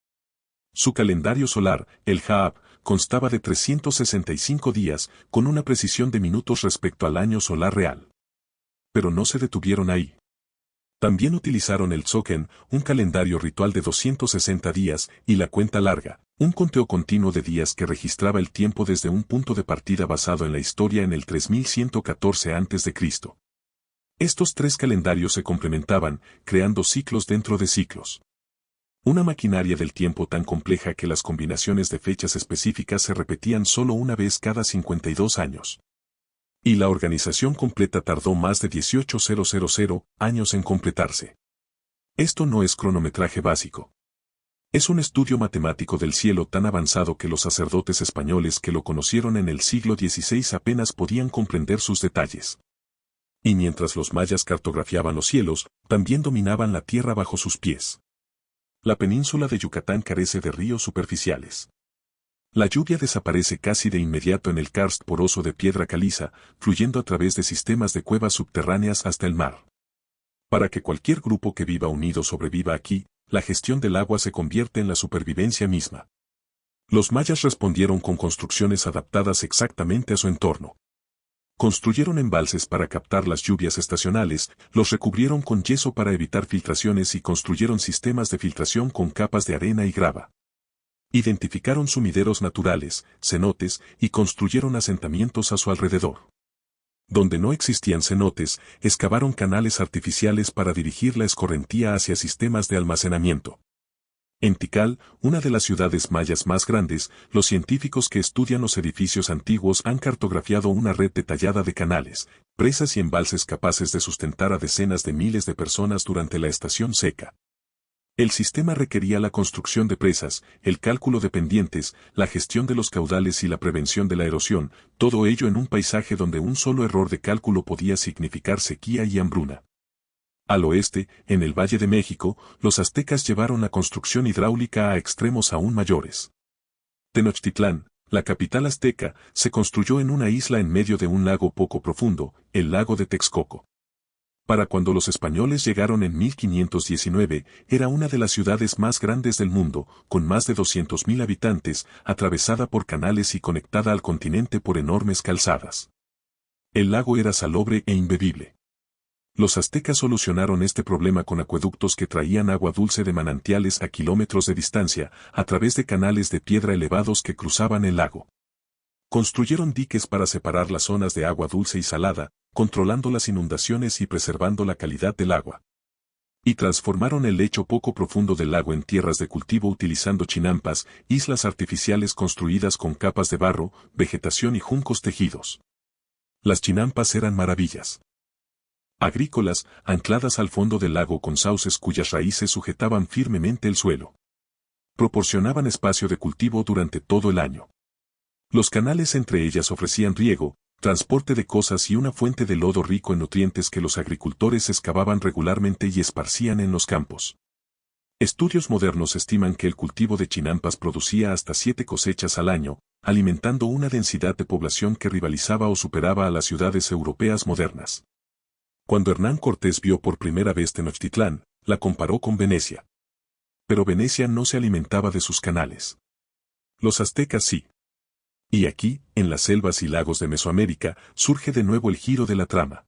[SPEAKER 1] Su calendario solar, el Jaab, constaba de 365 días, con una precisión de minutos respecto al año solar real. Pero no se detuvieron ahí. También utilizaron el Tzolk'in, un calendario ritual de 260 días, y la cuenta larga, un conteo continuo de días que registraba el tiempo desde un punto de partida basado en la historia en el 3114 a.C. Estos 3 calendarios se complementaban, creando ciclos dentro de ciclos. Una maquinaria del tiempo tan compleja que las combinaciones de fechas específicas se repetían solo una vez cada 52 años. Y la organización completa tardó más de 18.000 años en completarse. Esto no es cronometraje básico. Es un estudio matemático del cielo tan avanzado que los sacerdotes españoles que lo conocieron en el siglo XVI apenas podían comprender sus detalles. Y mientras los mayas cartografiaban los cielos, también dominaban la tierra bajo sus pies. La península de Yucatán carece de ríos superficiales. La lluvia desaparece casi de inmediato en el karst poroso de piedra caliza, fluyendo a través de sistemas de cuevas subterráneas hasta el mar. Para que cualquier grupo que viva unido sobreviva aquí, la gestión del agua se convierte en la supervivencia misma. Los mayas respondieron con construcciones adaptadas exactamente a su entorno. Construyeron embalses para captar las lluvias estacionales, los recubrieron con yeso para evitar filtraciones y construyeron sistemas de filtración con capas de arena y grava. Identificaron sumideros naturales, cenotes, y construyeron asentamientos a su alrededor. Donde no existían cenotes, excavaron canales artificiales para dirigir la escorrentía hacia sistemas de almacenamiento. En Tikal, una de las ciudades mayas más grandes, los científicos que estudian los edificios antiguos han cartografiado una red detallada de canales, presas y embalses capaces de sustentar a decenas de miles de personas durante la estación seca. El sistema requería la construcción de presas, el cálculo de pendientes, la gestión de los caudales y la prevención de la erosión, todo ello en un paisaje donde un solo error de cálculo podía significar sequía y hambruna. Al oeste, en el Valle de México, los aztecas llevaron la construcción hidráulica a extremos aún mayores. Tenochtitlán, la capital azteca, se construyó en una isla en medio de un lago poco profundo, el lago de Texcoco. Para cuando los españoles llegaron en 1519, era una de las ciudades más grandes del mundo, con más de 200.000 habitantes, atravesada por canales y conectada al continente por enormes calzadas. El lago era salobre e imbebible. Los aztecas solucionaron este problema con acueductos que traían agua dulce de manantiales a kilómetros de distancia, a través de canales de piedra elevados que cruzaban el lago. Construyeron diques para separar las zonas de agua dulce y salada, controlando las inundaciones y preservando la calidad del agua. Y transformaron el lecho poco profundo del lago en tierras de cultivo utilizando chinampas, islas artificiales construidas con capas de barro, vegetación y juncos tejidos. Las chinampas eran maravillas agrícolas, ancladas al fondo del lago con sauces cuyas raíces sujetaban firmemente el suelo. Proporcionaban espacio de cultivo durante todo el año. Los canales entre ellas ofrecían riego, transporte de cosas y una fuente de lodo rico en nutrientes que los agricultores excavaban regularmente y esparcían en los campos. Estudios modernos estiman que el cultivo de chinampas producía hasta 7 cosechas al año, alimentando una densidad de población que rivalizaba o superaba a las ciudades europeas modernas. Cuando Hernán Cortés vio por primera vez Tenochtitlán, la comparó con Venecia. Pero Venecia no se alimentaba de sus canales. Los aztecas sí. Y aquí, en las selvas y lagos de Mesoamérica, surge de nuevo el giro de la trama.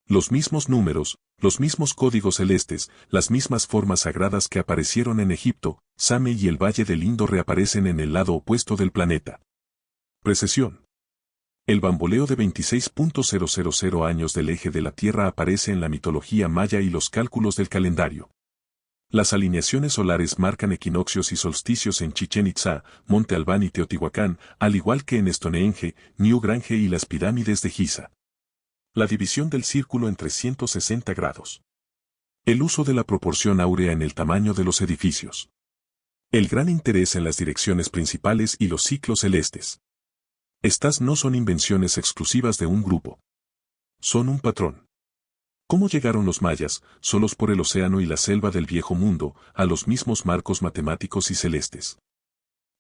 [SPEAKER 1] Los mismos números, los mismos códigos celestes, las mismas formas sagradas que aparecieron en Egipto, Same y el Valle del Indo reaparecen en el lado opuesto del planeta. Precesión. El bamboleo de 26.000 años del eje de la Tierra aparece en la mitología maya y los cálculos del calendario. Las alineaciones solares marcan equinoccios y solsticios en Chichén Itzá, Monte Albán y Teotihuacán, al igual que en Stonehenge, Newgrange y las pirámides de Giza. La división del círculo en 360 grados. El uso de la proporción áurea en el tamaño de los edificios. El gran interés en las direcciones principales y los ciclos celestes. Estas no son invenciones exclusivas de un grupo. Son un patrón. ¿Cómo llegaron los mayas, solos por el océano y la selva del viejo mundo, a los mismos marcos matemáticos y celestes?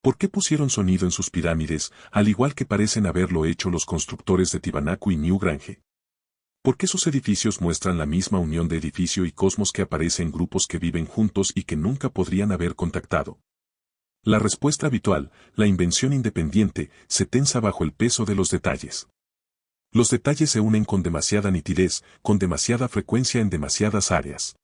[SPEAKER 1] ¿Por qué pusieron sonido en sus pirámides, al igual que parecen haberlo hecho los constructores de Tiwanaku y Newgrange? ¿Por qué sus edificios muestran la misma unión de edificio y cosmos que aparece en grupos que viven juntos y que nunca podrían haber contactado? La respuesta habitual, la invención independiente, se tensa bajo el peso de los detalles. Los detalles se unen con demasiada nitidez, con demasiada frecuencia en demasiadas áreas.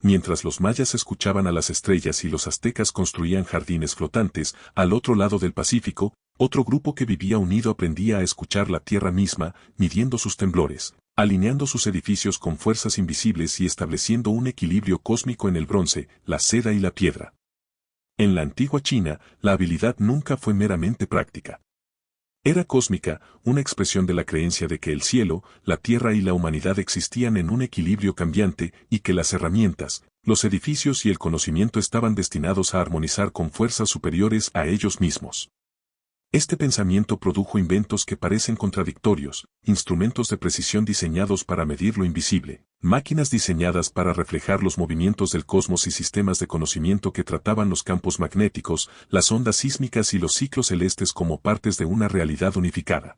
[SPEAKER 1] Mientras los mayas escuchaban a las estrellas y los aztecas construían jardines flotantes, al otro lado del Pacífico, otro grupo que vivía unido aprendía a escuchar la tierra misma, midiendo sus temblores, alineando sus edificios con fuerzas invisibles y estableciendo un equilibrio cósmico en el bronce, la seda y la piedra. En la antigua China, la habilidad nunca fue meramente práctica. Era cósmica, una expresión de la creencia de que el cielo, la tierra y la humanidad existían en un equilibrio cambiante y que las herramientas, los edificios y el conocimiento estaban destinados a armonizar con fuerzas superiores a ellos mismos. Este pensamiento produjo inventos que parecen contradictorios, instrumentos de precisión diseñados para medir lo invisible, máquinas diseñadas para reflejar los movimientos del cosmos y sistemas de conocimiento que trataban los campos magnéticos, las ondas sísmicas y los ciclos celestes como partes de una realidad unificada.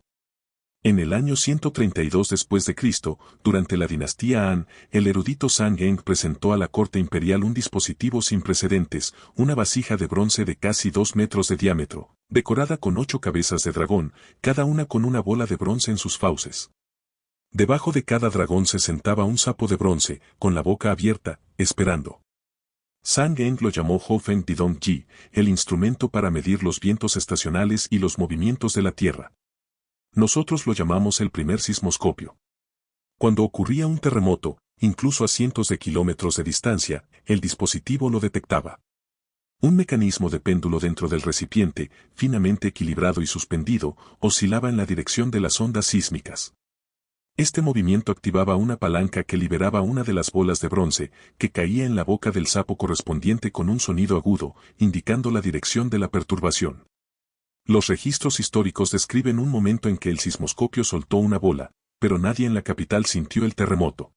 [SPEAKER 1] En el año 132 después de Cristo, durante la dinastía Han, el erudito Zhang Geng presentó a la corte imperial un dispositivo sin precedentes, una vasija de bronce de casi 2 metros de diámetro, decorada con 8 cabezas de dragón, cada una con una bola de bronce en sus fauces. Debajo de cada dragón se sentaba un sapo de bronce, con la boca abierta, esperando. Zhang Geng lo llamó Hofeng Didong Ji, el instrumento para medir los vientos estacionales y los movimientos de la Tierra. Nosotros lo llamamos el primer sismoscopio. Cuando ocurría un terremoto, incluso a cientos de kilómetros de distancia, el dispositivo lo detectaba. Un mecanismo de péndulo dentro del recipiente, finamente equilibrado y suspendido, oscilaba en la dirección de las ondas sísmicas. Este movimiento activaba una palanca que liberaba una de las bolas de bronce, que caía en la boca del sapo correspondiente con un sonido agudo, indicando la dirección de la perturbación. Los registros históricos describen un momento en que el sismoscopio soltó una bola, pero nadie en la capital sintió el terremoto.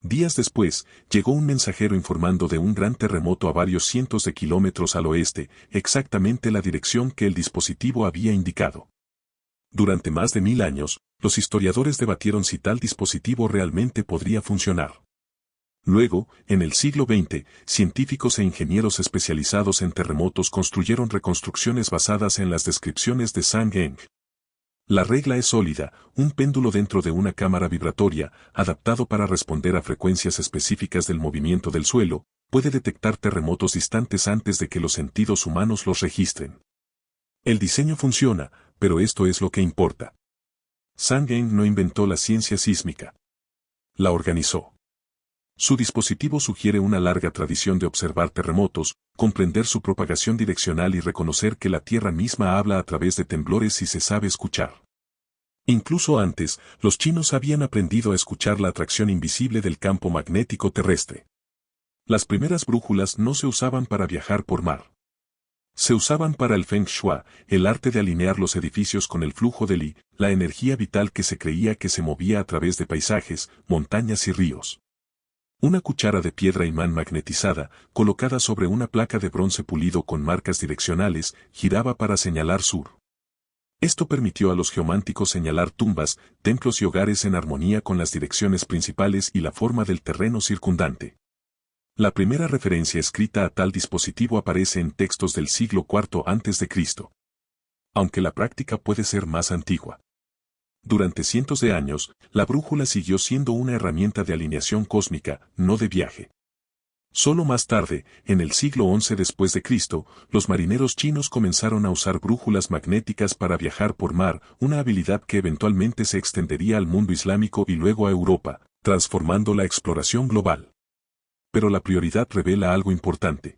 [SPEAKER 1] Días después, llegó un mensajero informando de un gran terremoto a varios cientos de kilómetros al oeste, exactamente la dirección que el dispositivo había indicado. Durante más de 1000 años, los historiadores debatieron si tal dispositivo realmente podría funcionar. Luego, en el siglo XX, científicos e ingenieros especializados en terremotos construyeron reconstrucciones basadas en las descripciones de Zhang Geng. La regla es sólida, un péndulo dentro de una cámara vibratoria, adaptado para responder a frecuencias específicas del movimiento del suelo, puede detectar terremotos distantes antes de que los sentidos humanos los registren. El diseño funciona, pero esto es lo que importa. Zhang Geng no inventó la ciencia sísmica. La organizó. Su dispositivo sugiere una larga tradición de observar terremotos, comprender su propagación direccional y reconocer que la Tierra misma habla a través de temblores si se sabe escuchar. Incluso antes, los chinos habían aprendido a escuchar la atracción invisible del campo magnético terrestre. Las primeras brújulas no se usaban para viajar por mar. Se usaban para el Feng Shui, el arte de alinear los edificios con el flujo de Li, la energía vital que se creía que se movía a través de paisajes, montañas y ríos. Una cuchara de piedra imán magnetizada, colocada sobre una placa de bronce pulido con marcas direccionales, giraba para señalar sur. Esto permitió a los geománticos señalar tumbas, templos y hogares en armonía con las direcciones principales y la forma del terreno circundante. La primera referencia escrita a tal dispositivo aparece en textos del siglo IV a.C. Aunque la práctica puede ser más antigua. Durante cientos de años, la brújula siguió siendo una herramienta de alineación cósmica, no de viaje. Solo más tarde, en el siglo XI después de Cristo, los marineros chinos comenzaron a usar brújulas magnéticas para viajar por mar, una habilidad que eventualmente se extendería al mundo islámico y luego a Europa, transformando la exploración global. Pero la prioridad revela algo importante.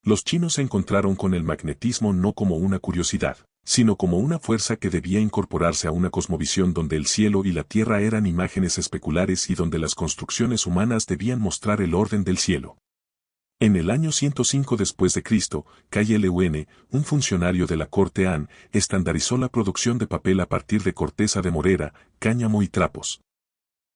[SPEAKER 1] Los chinos se encontraron con el magnetismo no como una curiosidad, sino como una fuerza que debía incorporarse a una cosmovisión donde el cielo y la tierra eran imágenes especulares y donde las construcciones humanas debían mostrar el orden del cielo. En el año 105 después de Cristo, Cai Lun, un funcionario de la corte Han, estandarizó la producción de papel a partir de corteza de morera, cáñamo y trapos.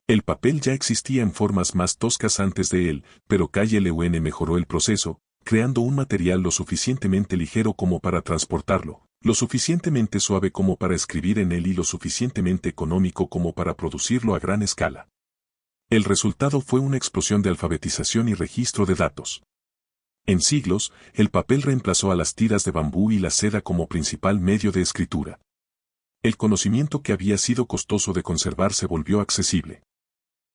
[SPEAKER 1] El papel ya existía en formas más toscas antes de él, pero Cai Lun mejoró el proceso, creando un material lo suficientemente ligero como para transportarlo, lo suficientemente suave como para escribir en él y lo suficientemente económico como para producirlo a gran escala. El resultado fue una explosión de alfabetización y registro de datos. En siglos, el papel reemplazó a las tiras de bambú y la seda como principal medio de escritura. El conocimiento que había sido costoso de conservar se volvió accesible.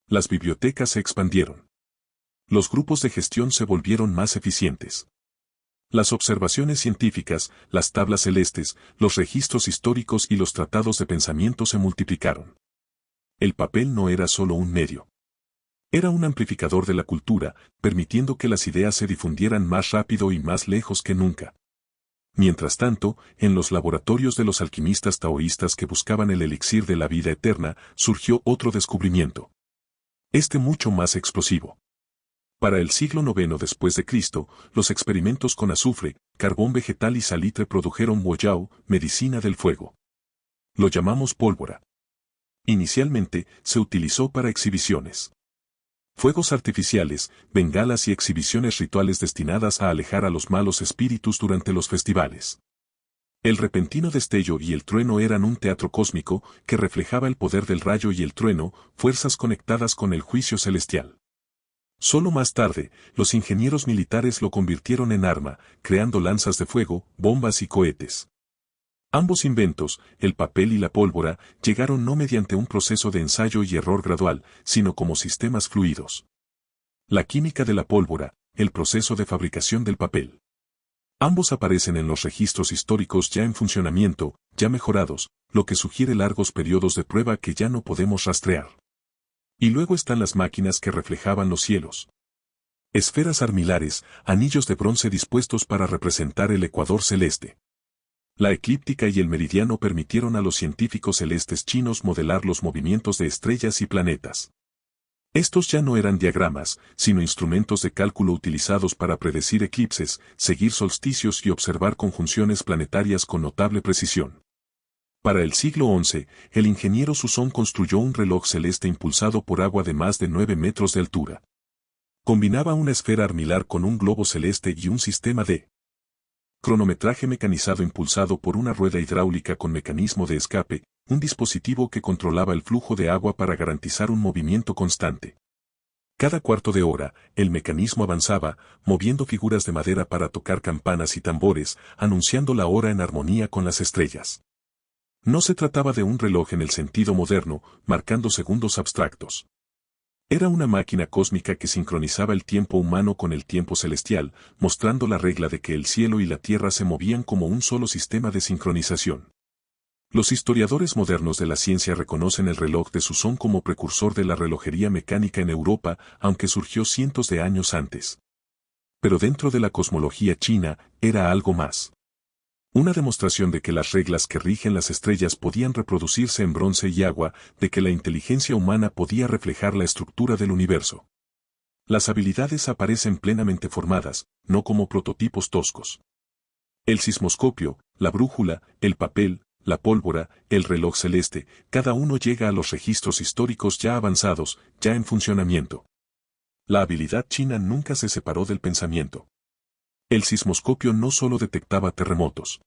[SPEAKER 1] Las bibliotecas se expandieron. Los grupos de gestión se volvieron más eficientes. Las observaciones científicas, las tablas celestes, los registros históricos y los tratados de pensamiento se multiplicaron. El papel no era solo un medio. Era un amplificador de la cultura, permitiendo que las ideas se difundieran más rápido y más lejos que nunca. Mientras tanto, en los laboratorios de los alquimistas taoístas que buscaban el elixir de la vida eterna, surgió otro descubrimiento. Este mucho más explosivo. Para el siglo IX después de Cristo, los experimentos con azufre, carbón vegetal y salitre produjeron woyao, medicina del fuego. Lo llamamos pólvora. Inicialmente, se utilizó para exhibiciones. Fuegos artificiales, bengalas y exhibiciones rituales destinadas a alejar a los malos espíritus durante los festivales. El repentino destello y el trueno eran un teatro cósmico que reflejaba el poder del rayo y el trueno, fuerzas conectadas con el juicio celestial. Solo más tarde, los ingenieros militares lo convirtieron en arma, creando lanzas de fuego, bombas y cohetes. Ambos inventos, el papel y la pólvora, llegaron no mediante un proceso de ensayo y error gradual, sino como sistemas fluidos. La química de la pólvora, el proceso de fabricación del papel. Ambos aparecen en los registros históricos ya en funcionamiento, ya mejorados, lo que sugiere largos periodos de prueba que ya no podemos rastrear. Y luego están las máquinas que reflejaban los cielos. Esferas armilares, anillos de bronce dispuestos para representar el ecuador celeste. La eclíptica y el meridiano permitieron a los científicos celestes chinos modelar los movimientos de estrellas y planetas. Estos ya no eran diagramas, sino instrumentos de cálculo utilizados para predecir eclipses, seguir solsticios y observar conjunciones planetarias con notable precisión. Para el siglo XI, el ingeniero Susón construyó un reloj celeste impulsado por agua de más de 9 metros de altura. Combinaba una esfera armilar con un globo celeste y un sistema de cronometraje mecanizado impulsado por una rueda hidráulica con mecanismo de escape, un dispositivo que controlaba el flujo de agua para garantizar un movimiento constante. Cada cuarto de hora, el mecanismo avanzaba, moviendo figuras de madera para tocar campanas y tambores, anunciando la hora en armonía con las estrellas. No se trataba de un reloj en el sentido moderno, marcando segundos abstractos. Era una máquina cósmica que sincronizaba el tiempo humano con el tiempo celestial, mostrando la regla de que el cielo y la tierra se movían como un solo sistema de sincronización. Los historiadores modernos de la ciencia reconocen el reloj de Susón como precursor de la relojería mecánica en Europa, aunque surgió cientos de años antes. Pero dentro de la cosmología china, era algo más. Una demostración de que las reglas que rigen las estrellas podían reproducirse en bronce y agua, de que la inteligencia humana podía reflejar la estructura del universo. Las habilidades aparecen plenamente formadas, no como prototipos toscos. El sismoscopio, la brújula, el papel, la pólvora, el reloj celeste, cada uno llega a los registros históricos ya avanzados, ya en funcionamiento. La habilidad china nunca se separó del pensamiento. El sismoscopio no solo detectaba terremotos.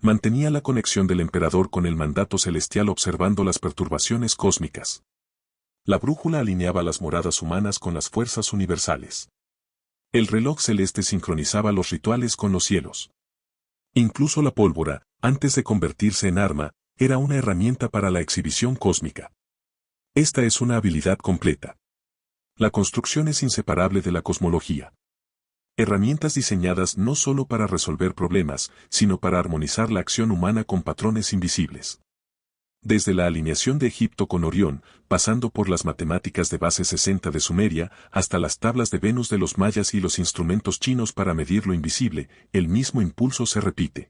[SPEAKER 1] Mantenía la conexión del emperador con el mandato celestial observando las perturbaciones cósmicas. La brújula alineaba las moradas humanas con las fuerzas universales. El reloj celeste sincronizaba los rituales con los cielos. Incluso la pólvora, antes de convertirse en arma, era una herramienta para la exhibición cósmica. Esta es una habilidad completa. La construcción es inseparable de la cosmología. Herramientas diseñadas no solo para resolver problemas, sino para armonizar la acción humana con patrones invisibles. Desde la alineación de Egipto con Orión, pasando por las matemáticas de base 60 de Sumeria, hasta las tablas de Venus de los mayas y los instrumentos chinos para medir lo invisible, el mismo impulso se repite.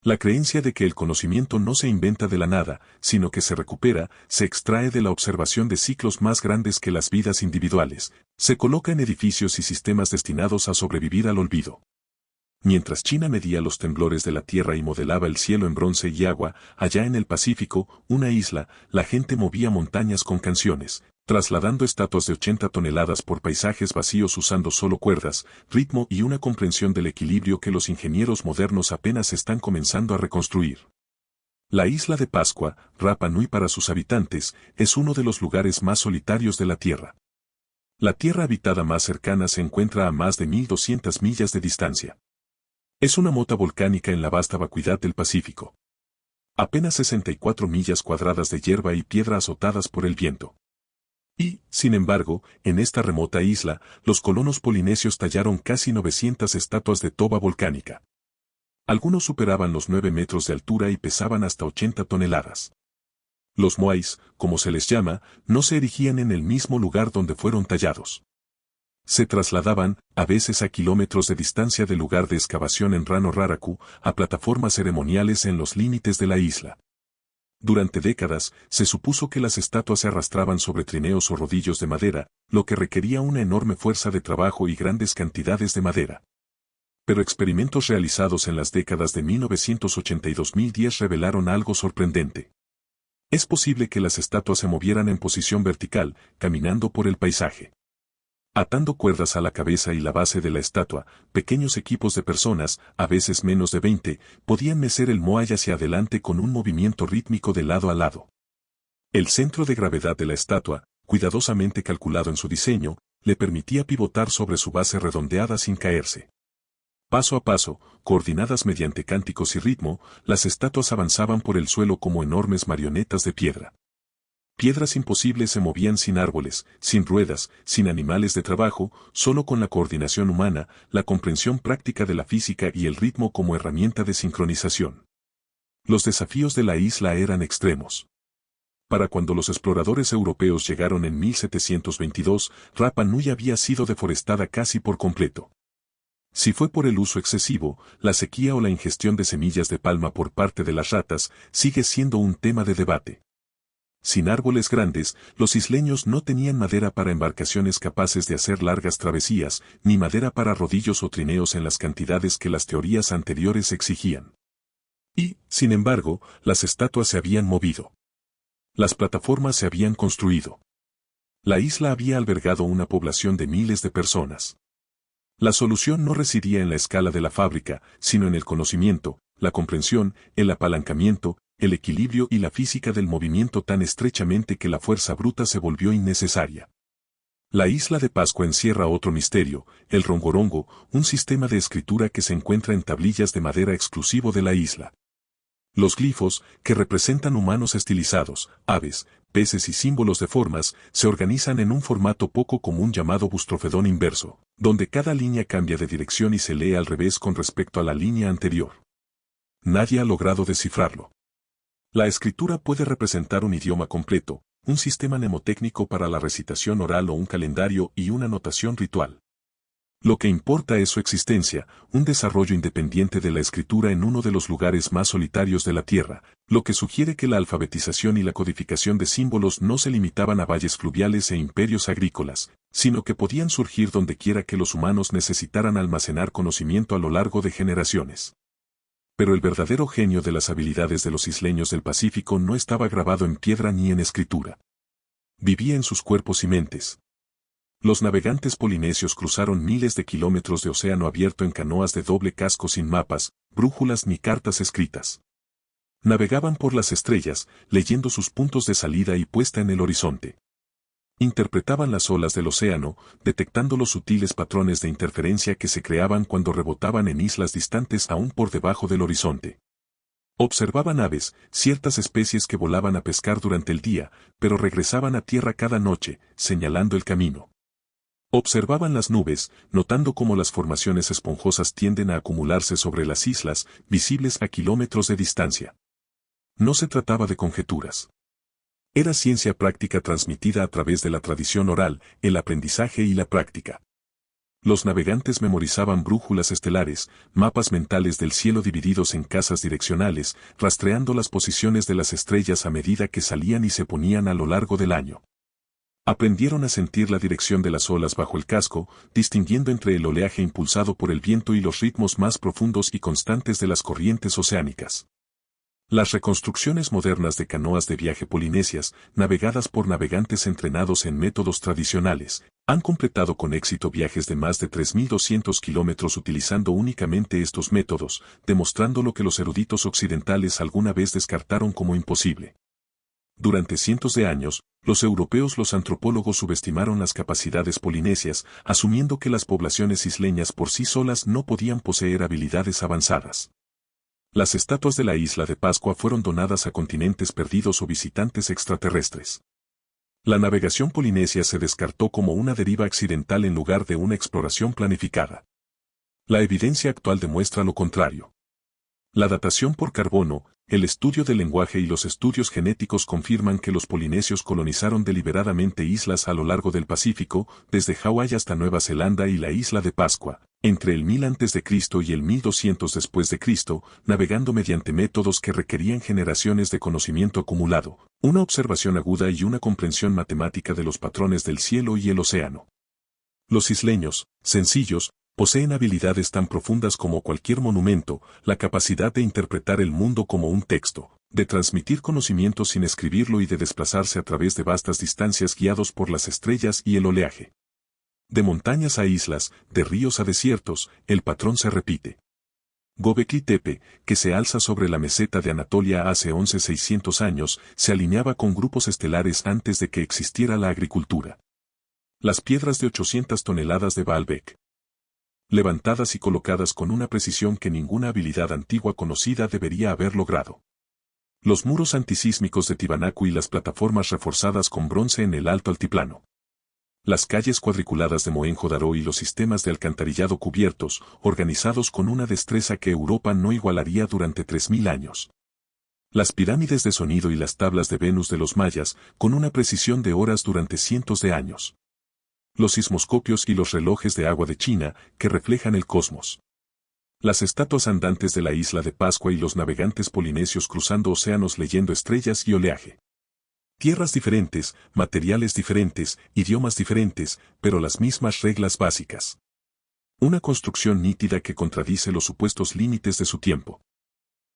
[SPEAKER 1] La creencia de que el conocimiento no se inventa de la nada, sino que se recupera, se extrae de la observación de ciclos más grandes que las vidas individuales, se coloca en edificios y sistemas destinados a sobrevivir al olvido. Mientras China medía los temblores de la tierra y modelaba el cielo en bronce y agua, allá en el Pacífico, una isla, la gente movía montañas con canciones, trasladando estatuas de 80 toneladas por paisajes vacíos usando solo cuerdas, ritmo y una comprensión del equilibrio que los ingenieros modernos apenas están comenzando a reconstruir. La isla de Pascua, Rapa Nui para sus habitantes, es uno de los lugares más solitarios de la Tierra. La tierra habitada más cercana se encuentra a más de 1.200 millas de distancia. Es una mota volcánica en la vasta vacuidad del Pacífico. Apenas 64 millas cuadradas de hierba y piedra azotadas por el viento. Y, sin embargo, en esta remota isla, los colonos polinesios tallaron casi 900 estatuas de toba volcánica. Algunos superaban los 9 metros de altura y pesaban hasta 80 toneladas. Los moais, como se les llama, no se erigían en el mismo lugar donde fueron tallados. Se trasladaban, a veces a kilómetros de distancia del lugar de excavación en Rano Raraku, a plataformas ceremoniales en los límites de la isla. Durante décadas, se supuso que las estatuas se arrastraban sobre trineos o rodillos de madera, lo que requería una enorme fuerza de trabajo y grandes cantidades de madera. Pero experimentos realizados en las décadas de 1980 y 2010 revelaron algo sorprendente. Es posible que las estatuas se movieran en posición vertical, caminando por el paisaje. Atando cuerdas a la cabeza y la base de la estatua, pequeños equipos de personas, a veces menos de 20, podían mecer el moai hacia adelante con un movimiento rítmico de lado a lado. El centro de gravedad de la estatua, cuidadosamente calculado en su diseño, le permitía pivotar sobre su base redondeada sin caerse. Paso a paso, coordinadas mediante cánticos y ritmo, las estatuas avanzaban por el suelo como enormes marionetas de piedra. Piedras imposibles se movían sin árboles, sin ruedas, sin animales de trabajo, solo con la coordinación humana, la comprensión práctica de la física y el ritmo como herramienta de sincronización. Los desafíos de la isla eran extremos. Para cuando los exploradores europeos llegaron en 1722, Rapa Nui había sido deforestada casi por completo. Si fue por el uso excesivo, la sequía o la ingestión de semillas de palma por parte de las ratas, sigue siendo un tema de debate. Sin árboles grandes, los isleños no tenían madera para embarcaciones capaces de hacer largas travesías, ni madera para rodillos o trineos en las cantidades que las teorías anteriores exigían. Y, sin embargo, las estatuas se habían movido. Las plataformas se habían construido. La isla había albergado una población de miles de personas. La solución no residía en la escala de la fábrica, sino en el conocimiento, la comprensión, el apalancamiento, el equilibrio y la física del movimiento tan estrechamente que la fuerza bruta se volvió innecesaria. La isla de Pascua encierra otro misterio, el rongorongo, un sistema de escritura que se encuentra en tablillas de madera exclusivo de la isla. Los glifos, que representan humanos estilizados, aves, peces y símbolos de formas, se organizan en un formato poco común llamado bustrofedón inverso, donde cada línea cambia de dirección y se lee al revés con respecto a la línea anterior. Nadie ha logrado descifrarlo. La escritura puede representar un idioma completo, un sistema mnemotécnico para la recitación oral o un calendario y una notación ritual. Lo que importa es su existencia, un desarrollo independiente de la escritura en uno de los lugares más solitarios de la Tierra, lo que sugiere que la alfabetización y la codificación de símbolos no se limitaban a valles fluviales e imperios agrícolas, sino que podían surgir donde quiera que los humanos necesitaran almacenar conocimiento a lo largo de generaciones. Pero el verdadero genio de las habilidades de los isleños del Pacífico no estaba grabado en piedra ni en escritura. Vivía en sus cuerpos y mentes. Los navegantes polinesios cruzaron miles de kilómetros de océano abierto en canoas de doble casco sin mapas, brújulas ni cartas escritas. Navegaban por las estrellas, leyendo sus puntos de salida y puesta en el horizonte. Interpretaban las olas del océano, detectando los sutiles patrones de interferencia que se creaban cuando rebotaban en islas distantes aún por debajo del horizonte. Observaban aves, ciertas especies que volaban a pescar durante el día, pero regresaban a tierra cada noche, señalando el camino. Observaban las nubes, notando cómo las formaciones esponjosas tienden a acumularse sobre las islas, visibles a kilómetros de distancia. No se trataba de conjeturas. Era ciencia práctica transmitida a través de la tradición oral, el aprendizaje y la práctica. Los navegantes memorizaban brújulas estelares, mapas mentales del cielo divididos en casas direccionales, rastreando las posiciones de las estrellas a medida que salían y se ponían a lo largo del año. Aprendieron a sentir la dirección de las olas bajo el casco, distinguiendo entre el oleaje impulsado por el viento y los ritmos más profundos y constantes de las corrientes oceánicas. Las reconstrucciones modernas de canoas de viaje polinesias, navegadas por navegantes entrenados en métodos tradicionales, han completado con éxito viajes de más de 3.200 kilómetros utilizando únicamente estos métodos, demostrando lo que los eruditos occidentales alguna vez descartaron como imposible. Durante cientos de años, los antropólogos subestimaron las capacidades polinesias, asumiendo que las poblaciones isleñas por sí solas no podían poseer habilidades avanzadas. Las estatuas de la isla de Pascua fueron donadas a continentes perdidos o visitantes extraterrestres. La navegación polinesia se descartó como una deriva accidental en lugar de una exploración planificada. La evidencia actual demuestra lo contrario. La datación por carbono, el estudio del lenguaje y los estudios genéticos confirman que los polinesios colonizaron deliberadamente islas a lo largo del Pacífico, desde Hawái hasta Nueva Zelanda y la isla de Pascua, entre el 1000 a.C. y el 1200 después de Cristo, navegando mediante métodos que requerían generaciones de conocimiento acumulado, una observación aguda y una comprensión matemática de los patrones del cielo y el océano. Los isleños, sencillos, poseen habilidades tan profundas como cualquier monumento, la capacidad de interpretar el mundo como un texto, de transmitir conocimiento sin escribirlo y de desplazarse a través de vastas distancias guiados por las estrellas y el oleaje. De montañas a islas, de ríos a desiertos, el patrón se repite. Göbekli Tepe, que se alza sobre la meseta de Anatolia hace 11.600 años, se alineaba con grupos estelares antes de que existiera la agricultura. Las piedras de 800 toneladas de Baalbek, levantadas y colocadas con una precisión que ninguna habilidad antigua conocida debería haber logrado. Los muros antisísmicos de Tiwanaku y las plataformas reforzadas con bronce en el Alto Altiplano. Las calles cuadriculadas de Mohenjo-Daro y los sistemas de alcantarillado cubiertos, organizados con una destreza que Europa no igualaría durante 3000 años. Las pirámides de sonido y las tablas de Venus de los mayas, con una precisión de horas durante cientos de años. Los sismoscopios y los relojes de agua de China, que reflejan el cosmos. Las estatuas andantes de la isla de Pascua y los navegantes polinesios cruzando océanos leyendo estrellas y oleaje. Tierras diferentes, materiales diferentes, idiomas diferentes, pero las mismas reglas básicas. Una construcción nítida que contradice los supuestos límites de su tiempo.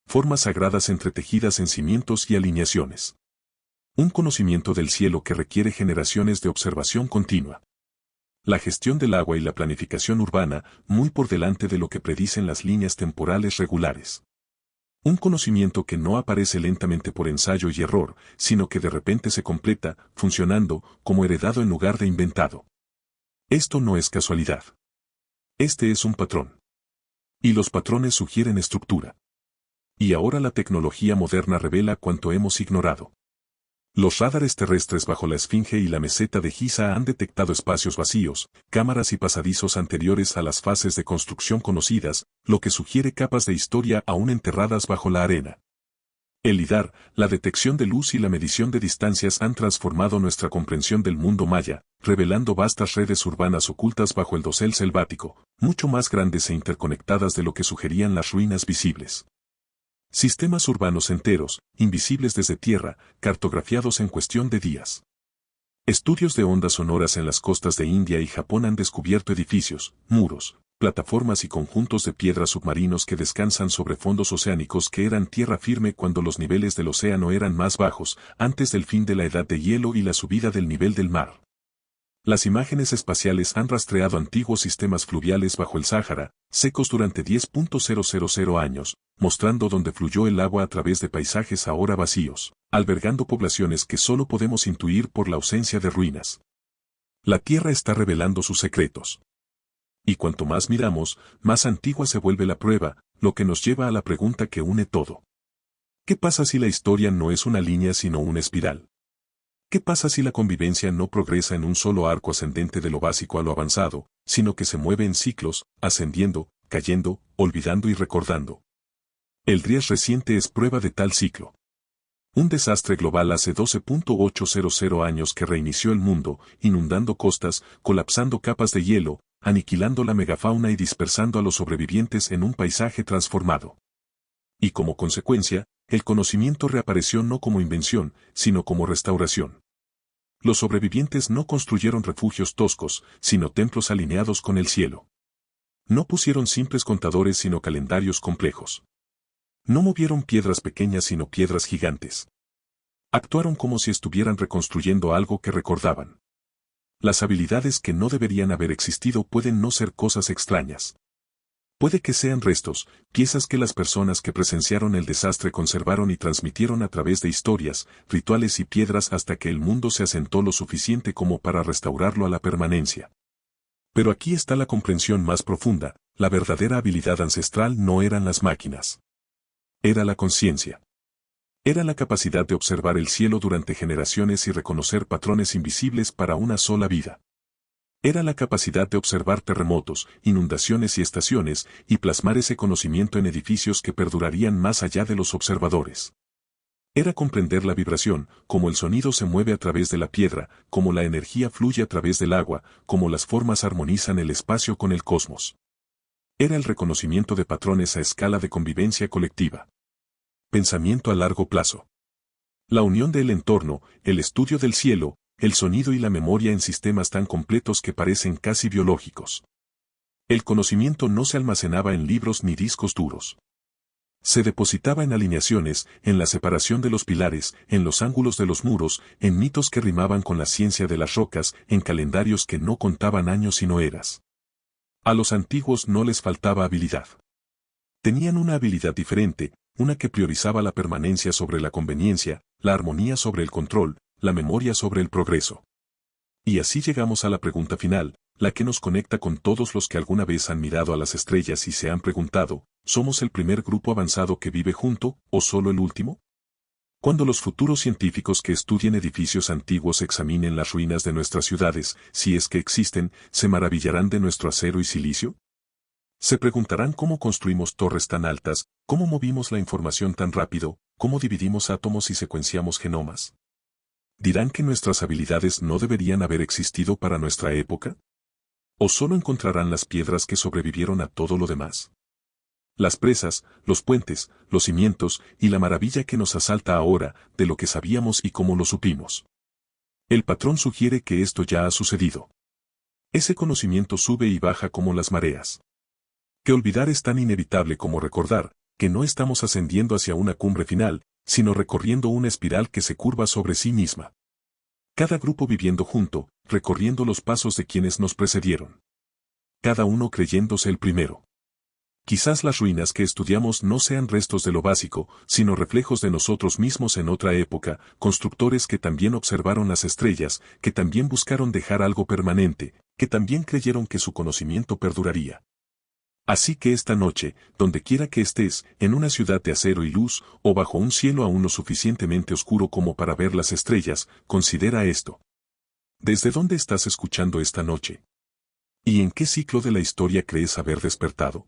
[SPEAKER 1] Formas sagradas entretejidas en cimientos y alineaciones. Un conocimiento del cielo que requiere generaciones de observación continua. La gestión del agua y la planificación urbana, muy por delante de lo que predicen las líneas temporales regulares. Un conocimiento que no aparece lentamente por ensayo y error, sino que de repente se completa, funcionando, como heredado en lugar de inventado. Esto no es casualidad. Este es un patrón. Y los patrones sugieren estructura. Y ahora la tecnología moderna revela cuanto hemos ignorado. Los radares terrestres bajo la Esfinge y la meseta de Giza han detectado espacios vacíos, cámaras y pasadizos anteriores a las fases de construcción conocidas, lo que sugiere capas de historia aún enterradas bajo la arena. El lidar, la detección de luz y la medición de distancias han transformado nuestra comprensión del mundo maya, revelando vastas redes urbanas ocultas bajo el dosel selvático, mucho más grandes e interconectadas de lo que sugerían las ruinas visibles. Sistemas urbanos enteros, invisibles desde tierra, cartografiados en cuestión de días. Estudios de ondas sonoras en las costas de India y Japón han descubierto edificios, muros, plataformas y conjuntos de piedras submarinos que descansan sobre fondos oceánicos que eran tierra firme cuando los niveles del océano eran más bajos, antes del fin de la edad de hielo y la subida del nivel del mar. Las imágenes espaciales han rastreado antiguos sistemas fluviales bajo el Sáhara, secos durante 10.000 años, mostrando dónde fluyó el agua a través de paisajes ahora vacíos, albergando poblaciones que solo podemos intuir por la ausencia de ruinas. La Tierra está revelando sus secretos. Y cuanto más miramos, más antigua se vuelve la prueba, lo que nos lleva a la pregunta que une todo. ¿Qué pasa si la historia no es una línea sino una espiral? ¿Qué pasa si la convivencia no progresa en un solo arco ascendente de lo básico a lo avanzado, sino que se mueve en ciclos, ascendiendo, cayendo, olvidando y recordando? El Ries reciente es prueba de tal ciclo. Un desastre global hace 12.800 años que reinició el mundo, inundando costas, colapsando capas de hielo, aniquilando la megafauna y dispersando a los sobrevivientes en un paisaje transformado. Y como consecuencia, el conocimiento reapareció no como invención, sino como restauración. Los sobrevivientes no construyeron refugios toscos, sino templos alineados con el cielo. No pusieron simples contadores sino calendarios complejos. No movieron piedras pequeñas sino piedras gigantes. Actuaron como si estuvieran reconstruyendo algo que recordaban. Las habilidades que no deberían haber existido pueden no ser cosas extrañas. Puede que sean restos, piezas que las personas que presenciaron el desastre conservaron y transmitieron a través de historias, rituales y piedras hasta que el mundo se asentó lo suficiente como para restaurarlo a la permanencia. Pero aquí está la comprensión más profunda, la verdadera habilidad ancestral no eran las máquinas. Era la conciencia. Era la capacidad de observar el cielo durante generaciones y reconocer patrones invisibles para una sola vida. Era la capacidad de observar terremotos, inundaciones y estaciones, y plasmar ese conocimiento en edificios que perdurarían más allá de los observadores. Era comprender la vibración, cómo el sonido se mueve a través de la piedra, cómo la energía fluye a través del agua, cómo las formas armonizan el espacio con el cosmos. Era el reconocimiento de patrones a escala de convivencia colectiva. Pensamiento a largo plazo. La unión del entorno, el estudio del cielo, el sonido y la memoria en sistemas tan completos que parecen casi biológicos. El conocimiento no se almacenaba en libros ni discos duros. Se depositaba en alineaciones, en la separación de los pilares, en los ángulos de los muros, en mitos que rimaban con la ciencia de las rocas, en calendarios que no contaban años sino eras. A los antiguos no les faltaba habilidad. Tenían una habilidad diferente, una que priorizaba la permanencia sobre la conveniencia, la armonía sobre el control, la memoria sobre el progreso. Y así llegamos a la pregunta final, la que nos conecta con todos los que alguna vez han mirado a las estrellas y se han preguntado, ¿somos el primer grupo avanzado que vive junto, o solo el último? Cuando los futuros científicos que estudien edificios antiguos examinen las ruinas de nuestras ciudades, si es que existen, ¿se maravillarán de nuestro acero y silicio? Se preguntarán cómo construimos torres tan altas, cómo movimos la información tan rápido, cómo dividimos átomos y secuenciamos genomas. ¿Dirán que nuestras habilidades no deberían haber existido para nuestra época? ¿O solo encontrarán las piedras que sobrevivieron a todo lo demás? Las presas, los puentes, los cimientos y la maravilla que nos asalta ahora, de lo que sabíamos y cómo lo supimos. El patrón sugiere que esto ya ha sucedido. Ese conocimiento sube y baja como las mareas. Que olvidar es tan inevitable como recordar, que no estamos ascendiendo hacia una cumbre final, sino recorriendo una espiral que se curva sobre sí misma. Cada grupo viviendo junto, recorriendo los pasos de quienes nos precedieron. Cada uno creyéndose el primero. Quizás las ruinas que estudiamos no sean restos de lo básico, sino reflejos de nosotros mismos en otra época, constructores que también observaron las estrellas, que también buscaron dejar algo permanente, que también creyeron que su conocimiento perduraría. Así que esta noche, donde quiera que estés, en una ciudad de acero y luz, o bajo un cielo aún lo suficientemente oscuro como para ver las estrellas, considera esto. ¿Desde dónde estás escuchando esta noche? ¿Y en qué ciclo de la historia crees haber despertado?